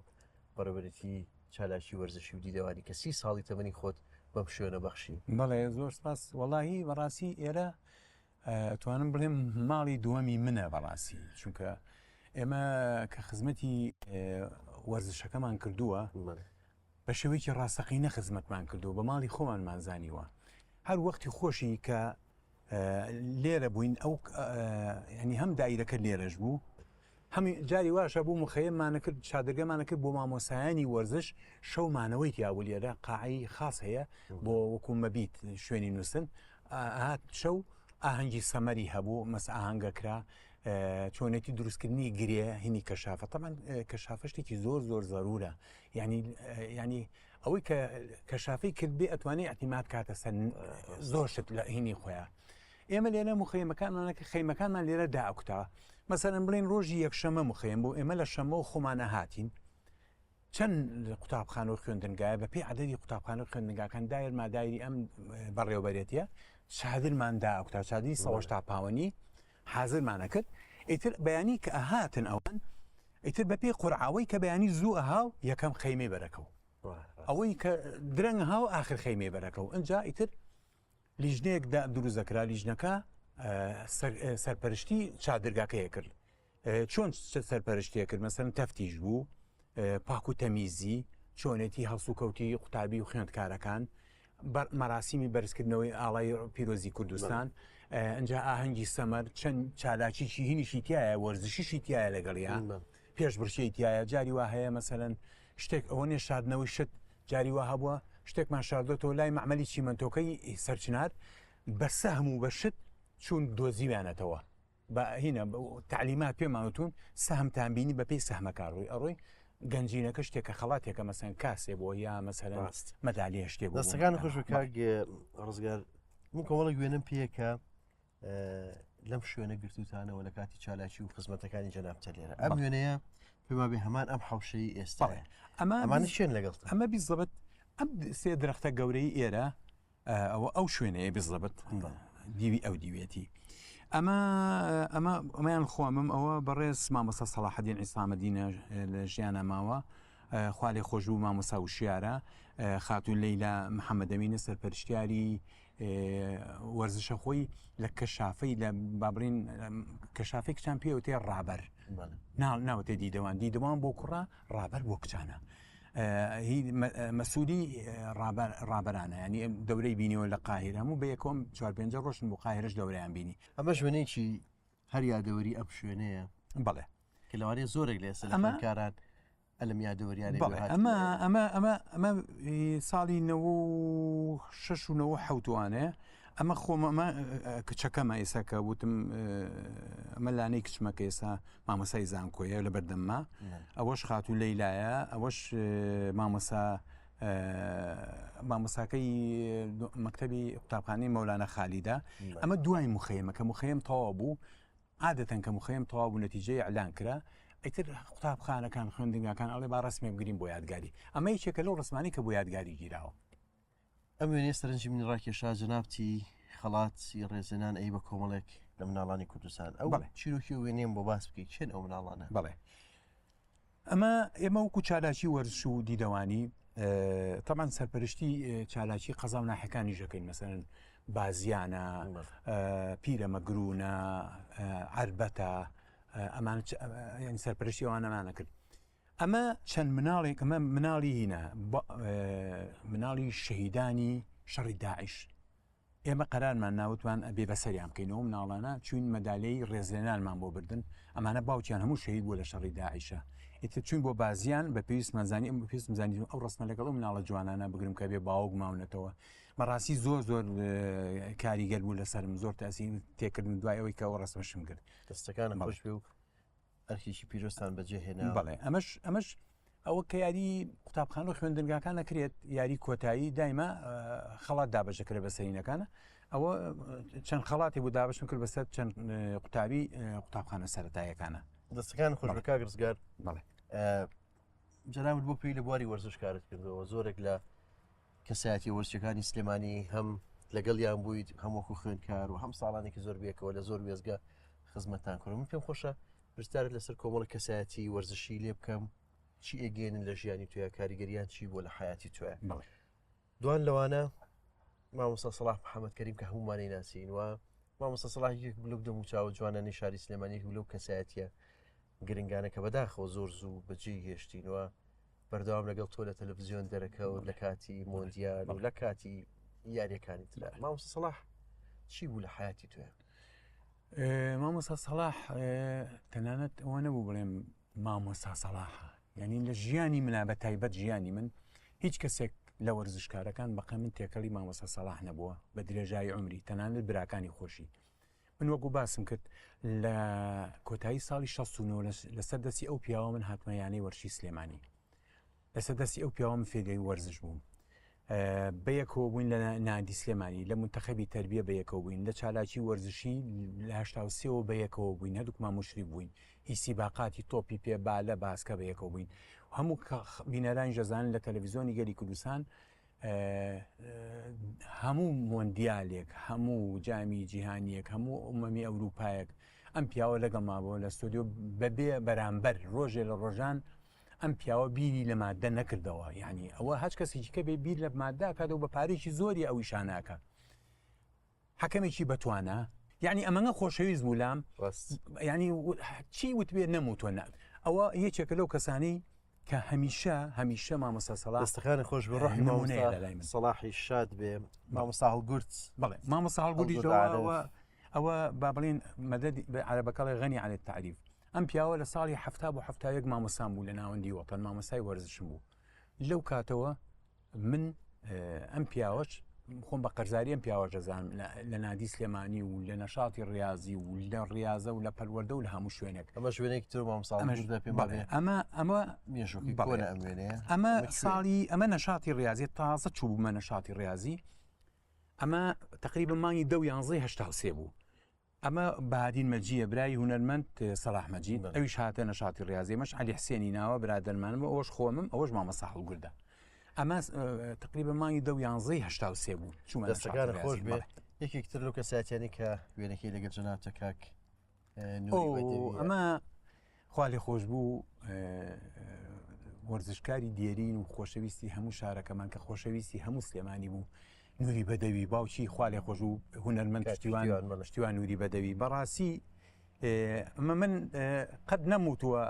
بەڕێوەرەتی چالاشی وەرزشی و دیدەوانی کە 30 ساڵی تەمەنی خۆت بەم شوێنە بەخشی. بەڵێ زۆر سپاس وەڵاهی بەڕاستی ئێرە توانم بڵێم ماڵی دووەمی منە بەڕاستی چونکە ئێمە کە خزمەتی وەرزشەکەمان کردووە بە شێوەیەکی ڕاستەقینە خزمەتمان کردو بە ماڵی خۆمانمان زانیوە هەر وەختی خۆشی کە لێرە بووین ئەو ینی هەم دایرەکە لێرەش بوو هەمی جاری واشە بوو مخەیەمانە کرد چادرگەمانە کرد بۆ مامۆسایانی وەرزش شەومانەوەی تیاوە لێرە قاعی خاص هەیە بۆ وەکو مەبیت شوێنی نووسن هات شەو ئاهەنگی سەمەری هەبوو مەس ئاهەنگەکرا چۆنێتی دروستکردنی گرێ هینی کەشافە تەمان کەشافە شتێکی زۆر زۆر زەرورە ینی ئەوەی کە کەشافەی کرد بێ ئەتوانێت ئەتیمات کاتە سەر زۆر شت لە هینی خۆیان ئێمە لێرە مخەیەمەکانمانەکە خەیمەکانمان لێرە داکوتا مەسەرەن بڵێن ڕۆژی یەکشەمە مخەیەم بۆ ئێمە لە شەمە و خۆمانە هاتین چەند قوتابخانە و خوێندنگایە بە پێی عەدەدی قوتابخانە و خوێندنگاکان دایر مادایری ئەم بەڕێوەبەرێتیە چادرمان داکوتا چادری 180 پاوەنی حازرمانە کرد ئیتر بەیانی کە ئەهاتن ئەوان ئیتر بە پێی قورعاوەی کە بەیانی زوو ئەهاو یەکەم خەیمەی بەرەکەو ئەوەی کە درەنگ هاو ئاخر خەیمەی بەرەکەو ئەجا ئیتر لیژنەیەک دروست دەکرا لیژنەکە سەرپەرشتی چادرگاکەیە کرد چۆن سەرپەرشتیە کرد مەسەرەن تەفتیش بوو پاک و تەمیزی چۆنێتی هەڵسوکەوتی قوتابی و خوێندکارەکان مەراسیمی بەرزکردنەوەی ئاڵای پیرۆزی کوردستان ئەجا ئاهەنگی سەمەر چەند چالاکیی هینیشی تایە وەرزشیشی تایە لەگەڵیان پێش برشەی تایە جاری وا هەیە مەسەرەن شتێک ئەوە نێ شاردنەوەی شت جاری وا هەبووە شتێکمان شاردۆتەوە لای معمەلی چیمەنتۆکەی سەرچنار بە سەهم و بە شت چون دۆزیوانێتەوە بە هینە تعلیمات پێماوتون سەهمتان بینی بە پێی سەهمەکان ڕووی ئەڕۆی گەنجینەکە شتێکە خەڵاتێکە مەسەن کاسێ بۆ یا مەسەرەن مەدالیە شتێک بوو دەستەکان خۆش کاک ڕزگار من کۆمەڵک وێنم پێیەکە لەم شوێنە گرتوتانەوە لە کاتی چالاکی و خزمەتەکانی جەنابتە لێرە ئەم وێنەیە پێما بێ هەمان ئەم حوشەی ئێستا ئەمانە شوێن لەگەڵ ئەمە بیزەبت ئەم سێ درەختە گەورەی ئێرە ئەوە ئەو شوێنەیە بزەبت دیوی ئەو دیوێتی ئەمەیان خۆمم ئەوە بەڕێز مامۆستا سەلاحەدین عیسامەدینە لە ژیانە ماوە خوا لێ خۆش بوو مامۆستا وشیارە خاتون لەیلا محەممەدەمینە سەرپەرشتیاری وەرزشە خۆی لە کەشافەی لە بابرین کەشافێک چیان پێوتێ ڕابەر ناوتێ دیدەوان بۆ کوڕا ڕابەر بۆ کچانە هی مەسوولی ڕابەرانە ینی دەورەی بینیەوە لە قاهرە هەموو بە یەکۆم 4-5 ڕۆژن بۆ قاهرەش دەورەیان بینی ئەمە شوێنێکی هەر یادەوەری ئەم شوێنەیە بەڵێ کە لەوانەیە زۆرێک لە ئێستا ئەلم یادەوەریانێ ئەمە ساڵی 96 و 97وانەیە ئەمە خۆمە ئەمە کچەکەمە ئێستا کە وتم ئەمە لانەی کچمەکە ئێستا مامۆسای زانکۆیە لە بەردەمما ئەوەش خاتون لەیلایە ئەوەش مامۆساکەی مەکتەبی قوتابخانەی مەولانە خالیدا ئەمە دوای مخەیەمە کە مخەیەم تەواو بوو عادەتەن کە مخەیەم تەواو بوو نەتیجەی ئەعلان کرا ئیتر قوتابخانەکان خوێندنگاکان ئەڵێ با ڕسمێ بگرین بۆ یادگاری ئەمە یەکێکە لەو ڕسمانی کە بۆ یادگاری گیراوە ئەم وێنەی سەرنجی من ڕاکێشا جەنابتی خەڵاتی ڕێزێنان ئەی بە کۆمەڵێک لە مناڵانی کوردستان ئەو چیرۆکی وێنێم بۆ باس بکەیت چێن ئەو مناڵانە بەڵێ ئەمە وەکو چالاکی وەرزش و دیدەوانی تەمان سەرپەرشتی چالاکی قەزا و ناحەکانی ژەکەین مەسەرەن بازیانە پیرەمەگرونە عەربەتە ئەمان ینی سەرپەرشتی ئەوانەمانە کرد ئەمە چەند مناڵێک ئەمە مناڵی هینە مناڵی شەهیدانی شەڕی داعش ئێمە قەرارمان ناوتوان ئەبێ بەسەریان بکەینەوە مناڵانە چوین مەدالەی ڕێزێنانمان بۆ بردن ئەمانە باوکیان هەموو شەهید بووە لە شەڕی داعشە ئیتر چوین بۆ بازیان بە پێویستمانزانی ئەم پێویستمزانی ئەو ڕستمە لەگەڵ و مناڵە جوانانە بگرم کە بێ باوک ماونەتەوە مەڕاستی زۆر کاریگەر بوو لەسرم زۆر تاسی تێکردن دوای ئەوەی کە ئەو ڕستمەشم کرد دەستەکانم خۆش بێ و ئەرکێکی پیرۆستان بەجێهێنا بەڵێ ئەمەش ئەوە کە یاری قوتابخانە و خوێندنگاکان نەکرێت یاری کۆتایی دایما خەڵات دابەشەکرێ بە سەرینەکانە ئەوە چەند خەڵاتی بوو دابشم کرد بەسەر چەند قوتابی قوتابخانە سەرەتاییەکانە دەستەکان خۆش بە کاگرزگار بەڵێ جەنابەت بۆ پێی لە بواری وەرزشکارت کردەوە زۆرێک لە کەسایەتی وەرزشەکانی سلێمانی هەم لەگەڵیان بوویت هەمووەکو خوێندکار و هەم ساڵانێکی زۆر بێکەوە لە زۆر وێزگە خزمەتان کرد من پێم خۆشە پرسیارت لەسەر کۆمەڵە کەسایەتی وەرزشی لێ بکەم چی ئێگەێنن لە ژیانی توە کاریگەریان چی بۆ لە حیاتی توە دوان لەوانە مامۆستا سەلاح محەممەد کەریم کە هەمومانی ناسین و مامۆستا سەلاحێک بلوک دەموچاوە جوانانی شاری سلێمانی لەو کەسایەتیە گرنگانە کە بەداخەوە زۆر زوو بەجێ هێشتینەوە بەردەوام لەگەڵ تۆ لە تەلەڤیزیۆن دەرەکەوت لە کاتی مۆندیال و لە کاتی یاریەکانی ترە مامۆستا سەلاح چی بوو لە حیاتی توێ؟ مامۆستا سەلاح تەنانەت ئەوە نەبوو بڵێم مامۆستا سەلاحە، یعنی لە ژیانی منە بە تایبەت ژیانی من هیچ کەسێک لە وەرزشکارەکان بەقە من تێکەڵی مامۆستا سەلاح نەبووە بە درێژایی عمری، تەنانەت براکانی خۆشی. من وەکو باسم کرد لە کۆتایی ساڵی 69 لەسەر دەستی ئەو پیاوە من هاتمە یانەی وەرشی سلێمانی، لەسەر دەستی ئەو پیاوە من فێدەی وەرزش بووم. بەیەکەوە بووین لە نادی سلێمانی لە منتەخەبی تەربیە بەیەکەوە بووین، لە چالاکی وەرزشی لە 83ەوە بەیەکەوە بووین، هەردووکمان مشری بووین، هیچ سیباقاتی تۆپی پێبا لە باسکە بەیەکەوە بووین. هەموو بینەرانی ژەزانن لە تەلەڤیزۆنی گەلی کوردستان هەموو مۆندیالێک، هەموو جامی جیهانیەک، هەموو ئومەمی ئەوروپایەک ئەم پیاوە لەگەڵ مابەوە لە ستۆدیۆ بەبێ بەرامبەر ڕۆژێ لە ڕۆژان ئەم پیاوە بیری لە مادە نەکردەوە، یعنی ئەوە هەچ کەسێکی کە بێ بیر لە مادە کاتەوە بە پارێکی زۆری ئەوی شاناکە حەکەمێکی بەتوانە، یعنی ئەمەنگە خۆشەویست بوولام ینی چی وتبێ نەموتوە ئەوە یەکێکە لەو کەسانی کە هەمیشە مامۆستا سەلاح دەستەکانی خۆش بە ڕۆحی مامۆستا سەلاحی شاد بێ مامۆستا هەڵگورت. بەڵێ مامۆستا هەڵگوردی ئەوە با بڵێن مەدەد عەرەبەکەڵی غەنی عەن التەعریف. ئەم پیاوە لە ساڵی 1970 مامۆستام بوو لە ناوەندی وەتەن، مامۆستای وەرزشم بوو. لەو کاتەوە من ئەم پیاوەش خۆم بە قەرزاری ئەم پیاوە ژەزانم لە نادی سلێمانی و لە نەشاتی ڕاضی و لە ڕاضە و لە پەروەردە و لە هەموو شوێنێک. ئەمە شوێنێکی تر مامۆستا ئەمە نەشاتی ڕاضی تازە چوو بوومە نەشاتی ڕاضی، ئەمە تقریبا مانگی 10/11/83 بوو. ئەمە بەهادین مەجیە برای هونەرمەند سەلاح مەجید، ئەویش هاتە نەشاتی ڕاضی، مەش عەلی حسێنی ناوە برادەرمانم، ئەوەش خۆمم، ئەوەش مامۆستا هەڵگوردە. ئەمە تقریبا مانگی 10/11/83 بوو. دەستەکان خۆش بێ. یەکێکتر لەو کەساتیانی کە وێنەکەی لەگەڵ جەنابتە کاک ئەمە خوا لێ خۆش بوو، وەرزشکاری دیێرین و خۆشەویستی هەموو شارەکەمان کە خۆشەویستی هەموو سلێمانی بوو. نوری بەدەوی باوکی خوا لێ خۆش و هونەرمەند پشتیوان نوری بەدەوی. بەڕاستی ئەمە من قەت نەموتووە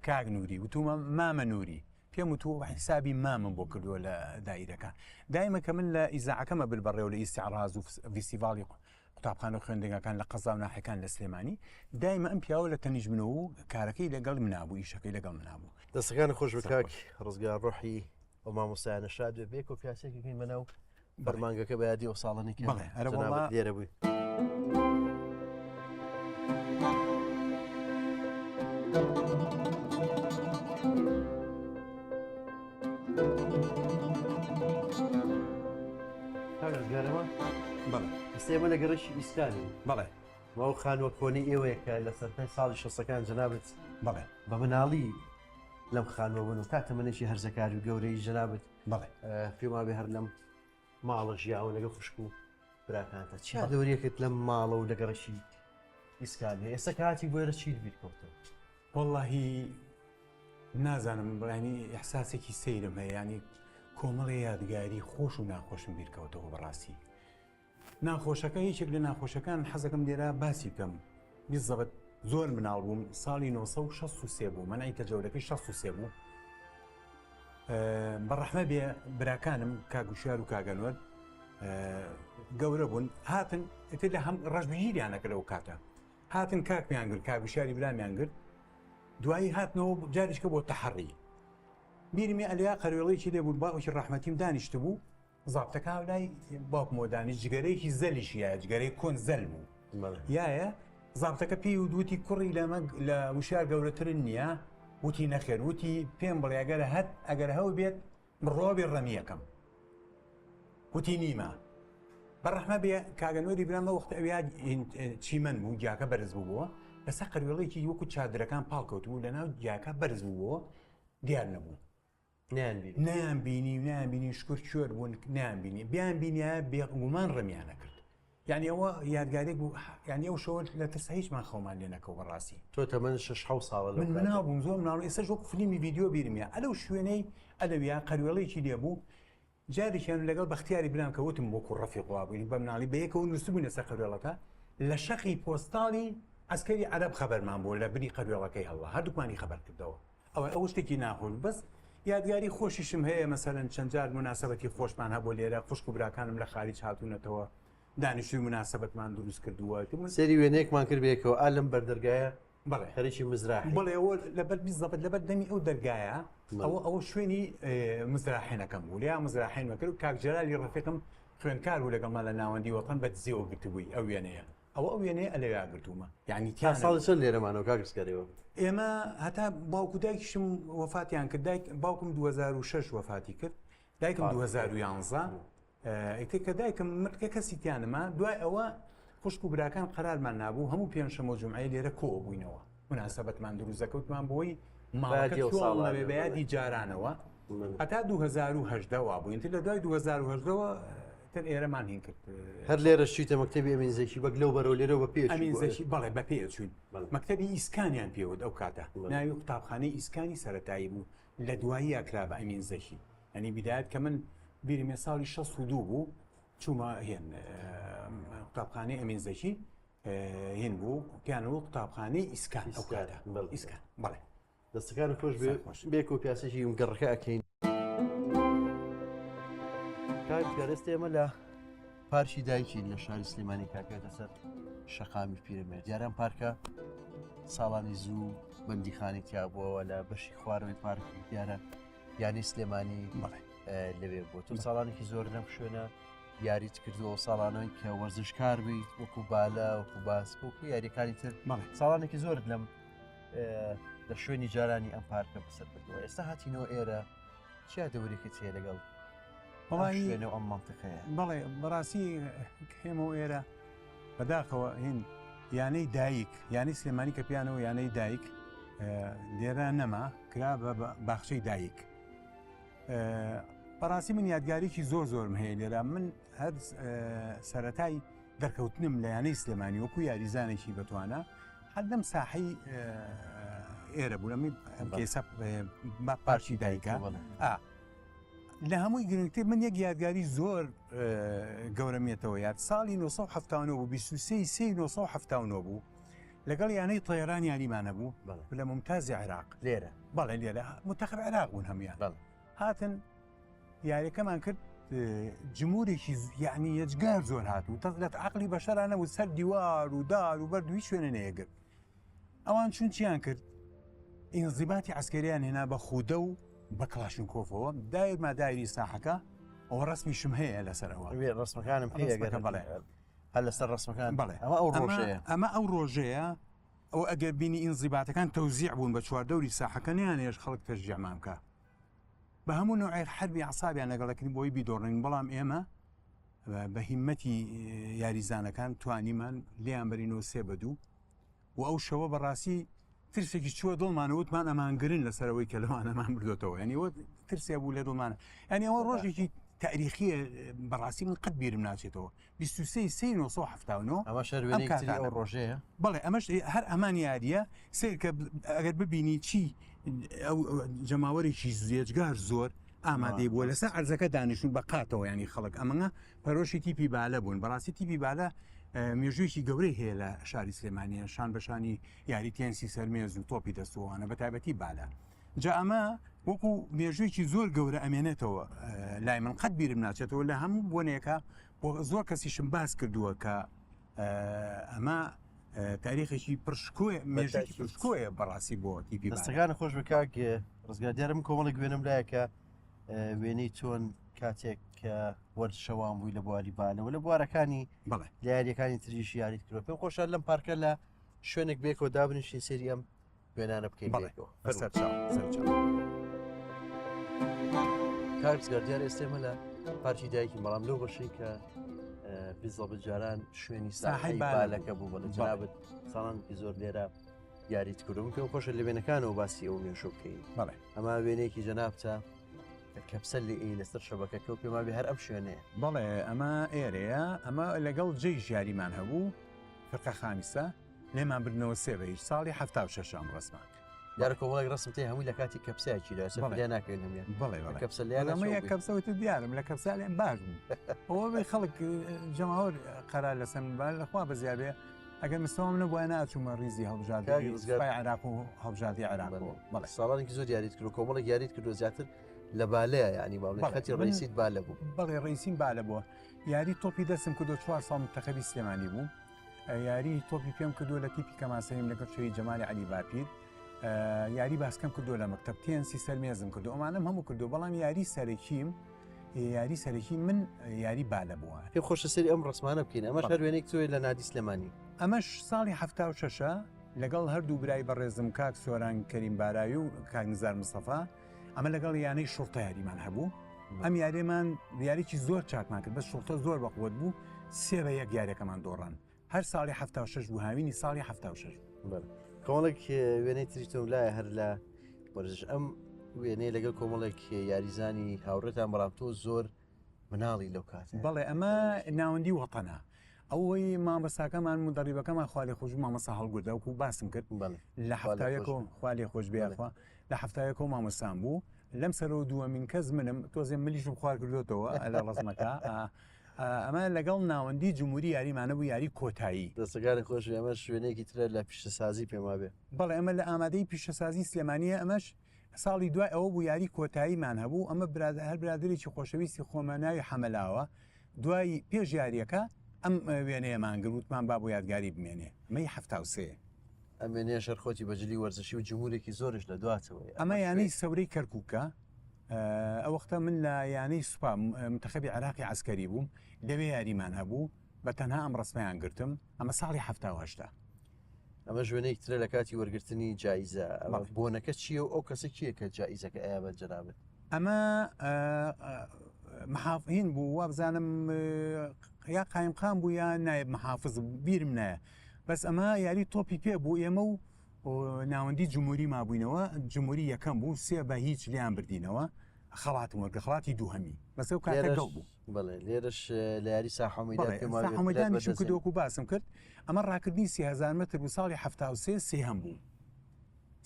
کاک نوری، وتومە مامە نوری، پێم وتووە حسابی مامم بۆ کردووە لە دایرەکە. دایمە کە من لە ئیزاعەکەمە ببەڕێەوە لە ئیستیعراض و فیستیڤاڵی قوتابخانە و خوێندنگەکان لە قەزا و ناحەکان لە سلێمانی، دایمە ئەم پیاوە لە تەنیژ منەوە و کارەکەی لەگەڵ منابوو، ئیشەکەی لەگەڵ منابوو. دەستەکان خۆش بە کاک ڕزگار ڕۆحی ئەو مامۆستایانە شاد بێ. بێک و پیاسێکەکەین بەناو بەرمانگەکە بە یادی ئەو ساڵانی کە جەنابەت لێرە بووی. ڕزگارەوە ئێمە لە گەڕشی ئیسکانی بەڵێ وەو خانوە کۆنی ئێوەیە کە لە سەرای ساڵی 60ەکان جەنابەت بەڵێ بە مناڵی لەم خانوە بوون و تا تەمەنێکی هەرزەکاری و گەورەی جەنابەت بەڵێ پێما بێ هەر لەم ماڵە ژیاوە لەگە خوشک و براکانتە چیا دەوریەکەت لەم ماڵە و لە گەڕشی ئیسکانی ئێستا کاتی بۆێرە چیت بیرکەوتەوە؟ وەڵڵاهی نازانم، بەڵانی ئەحساسێکی سەیرم هەیە، ینی کۆمەڵی یادگاری خۆش و ناخۆشم بیرکەوتەوە. بەڕاستی ناخۆشەکە هیچێک لە ناخۆشەکان حەزەکەم لێرە باسی بکەم. بیزەبەت زۆر مناڵ بووم، ساڵی 1963 بوو، مەنای تەجەورەکەی 63 بوو. بەڕەحمە بێ براکانم کاگوشار و کاگەنوەر گەورە بوون، هاتن ئێتر لە هەم ڕەشبگیریانەکە لەو کاتە هاتن کاکمیان گرت، کاگوشاری برامیان گرت، دوایی هاتنەوە جاریشکە بۆ تەحەڕی. بیرمی ئەلیا قەروێڵەیەکی لێ بوو، باوکی ڕەحمەتیم دانیشت بوو، زابتەکە هاولای باوکمەوە دانیشت، جگەرەیەکی زەلیشیە، جگەرەی کۆن زەل بوو یایە. زابتەکە پێی و دووتی کوڕی لە وشار گەورەترن نییە، وتی نەخێر، وتی پێم بڵێ ئەگەر هەت ئەگەر هەو بێت بڕۆبی ڕەمیەکەم، وتی نیمە. بەڕەحمە بێ کاگەنوەری برامە وەختە ئەویا چیمەن بوو، گیاکە بەرز بووبەوە، بەسەر قەروێڵەیەکی وەکو چادرەکان پاڵکەوت بوو، لەناو گیاکە بەرز بووبەوە، دیار نەبوو، نیانبینی شکر کوێر بوون، نیانبینی بیان بینیە بێگومان ڕەمیانە کرد. یعنی ئەوە یادگارێک بوو، یعنی ئەو شەوە لە ترسا هیچمان خەومان لێ نەکەوت. بەڕاستی تۆ تەمەن 6 ساڵە من مناڵ بووم، زۆر مناڵ، ئێستا وەکو فیلمی ڤیدیۆ بیرمیە ئەلەو شوێنەی ئەلەویا قەروێڵەیەکی لێ بوو، جارێکیان لەگەڵ بەختیاری برام کە وتم وەکو ڕەفیقوا بووین بە مناڵی بەیەکەوە نووسبووینە سەر قەروێڵەکە، لە شەقی پۆستاڵی ئەسکەری عەرەب خەبەرمان بۆ لە بنی قەروێڵەکەی هەڵا، هەردووکمانی خەبەر کردەوە. ئەوە شتێکی ناخۆش، بەس یادگاری خۆشیشم هەیە مەسەرەن چەند جار مناسبەتی خۆشمان هەبوو لێرە خوشک و براکانم لە خارج هاتوونەتەوە دانیشتوی مناسبەتمان دروست کردووە سەری وێنەیەکمان کرد بێکەوە ئالم بەردەرگایە بەڵێ خەریکی مزراحی بڵێ ئەوە لەبەر بیزەبەت لەبەر دەمی ئەو دەرگایە ئەوە شوێنی مزراحێنەکەم بوو لیا مزراحێن وەکرد و کاکجلالی ڕفیقم خوێنکار بوو لەگەڵمان لە ناوەندی وەتەن بە دزیەوە گرتبووی ئەو وێنەیە ئەو وێنەیە ئەلەویا گرتومە یعنی تا ساڵی چەند لێرەمانەوە کاگرسکارەوە ئێمە هەتا باوکو دایکیشم وەفاتیان کرد باوکم 2006 وەفاتی کرد دایکم 2011 کە دایکم مرد کە کەسی تیانەما دوای ئەوە خوشک و براکان قەرارمان نابوو هەموو پێنجشەمە و جومعەی لێرە کۆ بووینەوە مناسبەتمان دروست دەکەوتمان بۆی ماڵەکە بەیادی جارانەوە هەتا 2010 وا بووین لە دوای 2010ەوە تر ئێرەمان هین کرد هەر لێرە شیتە مەکتەبی ئەمینزەکی وەک لەو بەرەو لێرەوە بە پێش ئەمینزەکی بەڵێ بە پێ چوین مەکتەبی ئیسکانیان پێوت ئەو کاتە ناوی قوتابخانەی ئیسکانی سەرەتایی بوو لە دوایی ئەکرا بە ئەمینزەکی ئەنی بیدایەت کە من بیرمێ ساڵی 62 بوو چوومە هێن قوتابخانەی ئەمینزەکی هێن بوو پیانەوە قوتابخانەی ئیسکان ئەو کاتە ئیسکان بەڵێ دەستەکان خۆش بێک و پیاسێکی گەڕەکە ئەکەین کارێست ئێمە لە پارکی دایکی لە شاری سلێمانی کاکێتە سەر شەقامی پیرەمێرد دیاران پارکە ساڵانی زوو بەندیخانی تیابووەوە لە بەشی خواردنەوەی پارکی دیارە یانی سلێمانی لەوێ بوو تو ساڵانێکی زۆر لەم شوێنە یاریت کردووە ساڵانەوەی کە وەرزشکار بیت وەکو بالە وەکو باس وەکو یاریەکانی تر ساڵانێکی زۆر لەم لە شوێنی جارانی ئەم پارکە بەسەر بردووە ئێستا هاتینەوە ئێرە چیا دەوریکە چێ لەگەڵ شوێنە ئەم منتیقەیە بەڵێ بەڕاستی هێمەوە ئێرە بەداخەوە هین یانەی دایک یانی سلێمانی کە پیانەوە یانەی دایک لێرە نەما کرا بە باخچەی دایک بەڕاستی من یادگاریکی زۆرم هەیە لێرە من هەر سەرەتای دەرکەوتنم لە یانەی سلێمانی وەکو یاریزانێکی بەتوانە هەردەم ساحەی ئێرە بوو لەمی کێسە پارچی دایکە لە هەمووی گرنگتر من یەک یادگاری زۆر گەورەمێتەوە یاد ساڵی 1970 بوو 1970 بوو لەگەڵ یانەی تەیەران یاریمانە بوو لە ممتازی عێراق لێرە بەڵێ لێرە منتەخب عێراق بوون هەمویان هاتن یاریەکەمان کرد جمهورێکی یعنی یەجگار زۆر هاتوو تەزلەت عەقلی بەشەرانە و سەر دیوار و دار و بەرد هیچ شوێنە نەیەگرت ئەوان چون چیان کرد ئینزیباتی عەسکەریان هێنا بە خودە و بە کلاشینکۆفەوە دایرما دایری ساحەکە ئەوە ڕسمیشم هەیە لەسەرەوە ڕسمەکانم هەیە بەڵێ هەر لەسەر ڕسمەکان بەڵێ ئەمە ئەو ڕۆژەیە ئەو ئەگەر بینی ئینزیباتەکان تەوزیع بوون بە چواردەوری ساحەکە نەیانێش خەڵک تەشجیعمان بکە بە هەموو نوعی حربی عەسابیان لەگەڵەکردن بۆی بیدۆڕین بەڵام ئێمە بە هیممەتی یاریزانەکان توانیمان لیان بەرینەوە 3-2 و ئەو شەوە بەڕاستی ترسێکی چووە دڵمانەوتمان ئەمانگرن لەسەرەوەی کە لەوانەمان بردوێتەوە ینیەوە ترسێ بوو لە دڵمانە ینی ئەوە ڕۆژێکی تاریخیە بەڕاستی من قەت بیرم ناچێتەوە 23 ئەمە شەروێنێکی ئەو ڕۆژەیە بەڵێ ئەمەش هەر ئەمان یاریە سیر کە ئەگەر ببینی چی ئەو جەماوەرێکی زێجگار زۆر ئامادەی بووە لەسەر عەرزەکە دانیشتون بە قاتەوە ینی خەڵک ئەمەە پەرۆشی تیپی بالە بوون بەڕاستی تیپی بالە مێژوویەکی گەورەی هەیە لە شاری سلێمانیە شان بەشانی یاری تێنسی سەرمێز و تۆپی دەستوانە بە تایبەتی بالە جا ئەمە وەکو مێژوویەکی زۆر گەورە ئەمێنێتەوە لای من قەت بیرم ناچێتەوە لە هەموو بۆنێکە بۆ زۆر کەسیشم باس کردووە کە ئەمە تاریخێکی پرشکۆیە مێژوویەکی پرشکۆیە بەڕاستی بۆ تیپی دەستەکان خۆش بکاک ڕزگاردیارم کۆمەڵێک وێنم لایەکە وێنەی چۆن کاتێک کە وەرشەوان بووی لە بواری بالەوە لە بوارەکانی لە یاریەکانی تریش یاریت کردەوە پێم خۆشە لەم پارکە لە شوێنێک بێکەوە دابنیشین سێری ئەم وێنانە بکەین کارزگاردیار ئێستێمە لە پارکی دایکی بەڵام لەو بەشەی کە بیزەڵ جاران شوێنی ساحەی بالەکە بوو بەڵە جنابەت ساڵانێکی زۆر لێرە یاریت کردوم پێم خۆشە لە وێنەکانەوە باسی ئەو مێشۆ بکەین ئەمە وێنەیەکی جەنابتە کەپسەل لەسەر شەبەکەکە و پێما بێ هەر ئەم شوێنەیە بەڵێ ئەمە ئێرەیە ئەمە لەگەڵ جێی ژیاریمان هەبوو فرقە خامیسە لێمان بردنەوە سێبە هیچ ساڵی 76 ڕسمان دیارە کۆمەڵێک ڕسم تێ هەمووی لە کاتی کەپسایکی لە ناکەین هەمیان بەڵێ کەپسەلیانەمە کەپسەوەتی دیارم لە کەپسالیان باش بوو ئەوە بێ خەڵک جەماوەر قەرار لەسەر بال لەخوا بەزیابێ ئەگەر مستەوام نەبووە ناچوومە ڕیزی هەڵبژاردننی سوپای عێراق و هەڵبژاردی عێراقەوە. بەڵێ ساڵانێکی زۆر یاریت کرد و کۆمەڵێک یاریت کردو زیاتر لە بالەیە ینی باڵێتی ڕیسیت بالە بوو. بەڵێ ڕیسیم بالە بووە. یاری تۆپی دەستم کردو 4 ساڵ منتەخەبی سلێمانی بوو. یاری تۆپی پێم کردو لە تیپی کەماسەریم لەگەڵ شوێی جەمالی عەلی باپیر. یاری باسکەم کردو لە مەکتەب تێنسی سەرمێزم کردو ئەمانەم هەموو کردو بەڵام یاری سەرەکی من یاری بالە بووە. پێم خۆشە سەری ئەم ڕسمانە بکەین ئەمە هەر وێنێک تۆی لە نادی سلێمانی. ئەمەش ساڵی 76 لەگەڵ هەردوو برای بەڕێزم کاک سۆران کەریم بارایی و کاک نزار مستەفا ئەمە لەگەڵ یانەی شوڕتە یاریمان هەبوو. ئەم یاریمان یاریی زۆر چاکمان کرد بە شوڕتە زۆر بەقوت بوو 3-1 یاریەکەمان دۆڕان هەر ساڵی 76 بوو هاوینی ساڵی 76. کۆمەڵێک وێنەی تریتۆم لایە هەر لە وەرزش ئەم وێنەی لەگەڵ کۆمەڵێک یاریزانی هاوڕێتان بەڵام تۆ زۆر مناڵی لەو کات. بەڵێ ئەمە ناوەندی وەتەنە ئەوەی مامەساکەمان مدەڕیبەکەمان خالی خۆش مامەسا هەڵگوردە وکو باسم کرد لە هەفتاویەکە خالی خۆش بێخوا لە هەفتاویەکە مامەسام بوو لەم سەرەوە دووەمین کەس منم تۆزێ ملیشم خوار کردوێتەوە لە ڕزمەکە. ئەمە لەگەڵ ناوەندی جمهوری یاریمانە بوو یاری کۆتایی. دەستەکانی خۆش ئەمە شوێنێکی ترە لە پیشەسازی پێما بێ. بەڵێ ئەمە لە ئامادەی پیشەسازی سلێمانیە ئەمەش ساڵی دوای ئەوە بوو یاری کۆتاییمان هەبوو ئەمە هەر برادێکی خۆشەویستی خۆماناوی حەمەلاوە دوای پێش یاریەکە ئەم وێنەیەمان گروتمان با بۆ یادگاری بمێنێ مەی 73. ئەم وێنەیە شەرخۆتی بەجلی وەرزشی و جمهورێکی زۆرش لە دواتەوە. ئەمە یانەی سەورەی کەرکووکە ئەو وەختە من لە یانەی سوپا منتەخەبی عێراقی عەسکەری بووم لەوێ یاریمان هەبوو بە تەنها ئەم ڕسمیان گرتم ئەمە ساڵی 78. ئەمە ژوێنەیەک ترە لە کاتی وەرگرتنی جایزە بۆنەکە چییە و ئەو کەسە کیە کە جایزەکە ئایا بە جەنابێت؟ ئەمە محافظین بوو وا بزانم یا قایمقام بوو یا نایب محافظ بیرم نایە بەس ئەمە یاری تۆپی پێ بوو ئێمە و ناوەندی جمهوری مابووینەوە جمهوری یەکەم بوو 3 بە هیچ لیان بردینەوە خەڵاتم وەرگە خەڵاتی دووهەمی بەس ئەو کاتە گەڵ بوو. بەڵێ لێرەش لە یاری ساحەمەدانیشم کردووەکو باسم کرد ئەمە ڕاکردنی 30,000 متر بوو ساڵی 73 سێهەم بوو.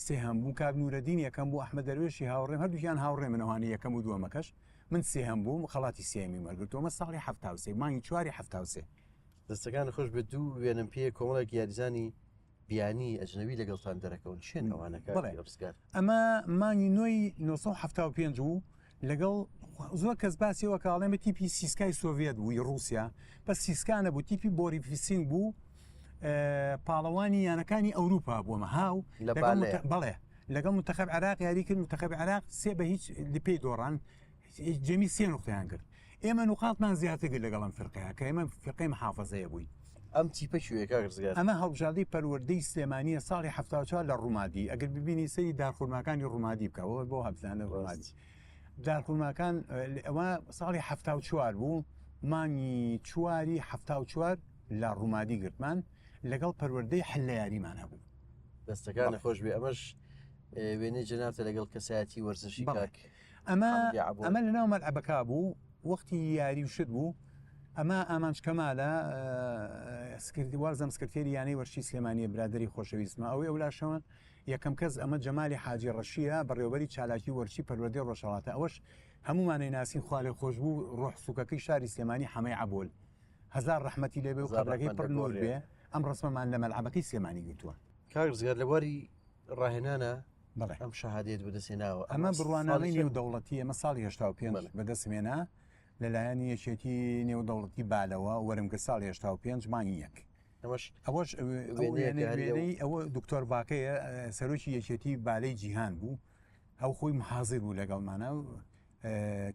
سێهەم بوو کاک نورەدین یەکەم بوو ئەحمەد دەروێشی هاوڕێم هەردووکیان هاوڕێ منەوانی یەکەم و دووەمەکەش من سێهەم بووم خەڵاتی سێمی وەرگرتووەمە ساڵی 73 مانگی 4 73. دەستەکان خۆش بە دوو وێنم پێ کۆمەڵێک یاریزانی بیانی ئەجنەبی لەگەڵتان دەرەکەون شوێن ئەوانەکە ڕزگار. ئەمە مانگی 1975 بوو لەگەڵ زۆر کەس باسیەوە کاڵێمە تیپی سیسکای سۆڤێت بووی رووسیا بە سیسکانە بوو تیپی بۆریفیسینگ بوو پاڵەوانی یانەکانی ئەوروپا بوومە هاو بەڵێ لەگەڵ منتەخەب عێراق یاری کرد منتەخەب عێراق 3 بە هیچ لپێی دۆڕان جەمی 3 نقطەیان کرد ئێمە نوقاتمان زیاتر کرد لەگەڵ ئەم فێرقەیە کە ئێمە فێرقەی محافەزەیە بووین. ئەم تیپە شوێکە ڕزگار ئەمە هەڵبژاردەی پەروەردەی سلێمانیە ساڵی 74 لە ڕوومادی ئەگەر ببینی سەری دارخورماکانی ڕوومادی بکەوە بۆ هەبزانە ڕوومادی دارخورماکان ئەوە ساڵی 74 بوو مانگی 4 لە ڕوومادی گرتمان لەگەڵ پەروەردەی حل لە یاریمان هەبوو. دەستەکان خۆش بێ ئەمەش وێنەی جەنابتە لەگەڵ کەسایەتی وەرزشی کاک ئەمە لەناو مەلعەبەکە بوو وەختی یاری وشت بوو ئەمە ئامانجکەمالە وارزەم سکرتێری یانەی وەرشی سلێمانیە برادری خۆشەویستمە ئەوەی ئەولاشەوە یەکەم کەس ئەمە جەمالی حاجی ڕەشیە بەڕێوەبەری چالاکی وەرشی پەروەردەی ڕۆژهەڵاتە ئەوەش هەمومانەی ناسین خوالێ خۆش بوو ڕۆح سوکەکەی شاری سلێمانی حەمەی عەبۆل هەزار ڕەحمەتی لێبێ و قەبرەکەی پڕ نور بێ ئەم ڕسمەمان لە مەلعەبەکەی سلێمانی گرتووە. کاک ڕزگار لە واری ڕاهێنانە ئەم شەهادەیەت بەدەستێناوە ئەمە بڕواناوی نێودەوڵەتی ئەمە ساڵی 85 بەدەستمێنا لەلایەن یەکێتی نێودەوڵەتی بالەوە وەرمگە ساڵی 85 مانگی یەک ئەوەش وێنەی ئەوە دکتۆر باکەیە سەرۆکی یەکێتی بالەی جیهان بوو ئەو خۆی محازر بوو لەگەڵمانە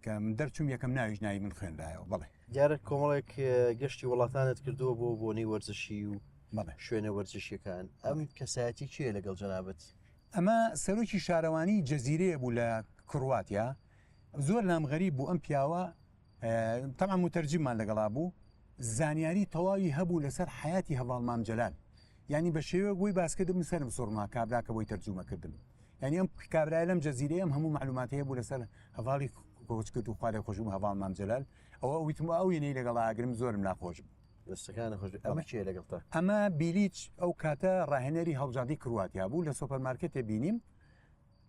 کە من دەرچوم یەکەم ناویش ناوی من خوێندایەوە. بەڵێ دیارە کۆمەڵێک گەشتی وڵاتانت کردووە بۆ بۆنەی وەرزشی و شوێنە وەرزشیەکان ئەم کەسایەتی چیە لەگەڵ جەنابەت؟ ئەمە سەرۆکی شارەوانی جەزیرەیە بوو لە کرواتیا زۆر لامغەریب بوو ئەم پیاوە تەمام متەرجممان لەگەڵا بوو زانیاری تەواوی هەبوو لەسەر حیاتی هەواڵ مام جەلال ینی بە شێوە بۆی باسکردم سەرم سوڕما کابراکە بۆی تەرجومەکردن ینی ئەم کابرای لەم جەزیرەیە ئەم هەموو معلوماتی هەیە بوو لەسەر هەواڵی کۆچ کرد و خوارێ خۆشم هەواڵ مام جەلال ئەوە ویتم ئەو ینەی لەگەڵا ئاگرم زۆرم ناخۆشم. دەستەکانە خۆش ئەمە چیە لەگەڵتە؟ ئەمە بیلیچ ئەو کاتە ڕاهێنەری هەڵبژاردی کرواتیا بوو لە سۆپەرمارکێتێ بینیم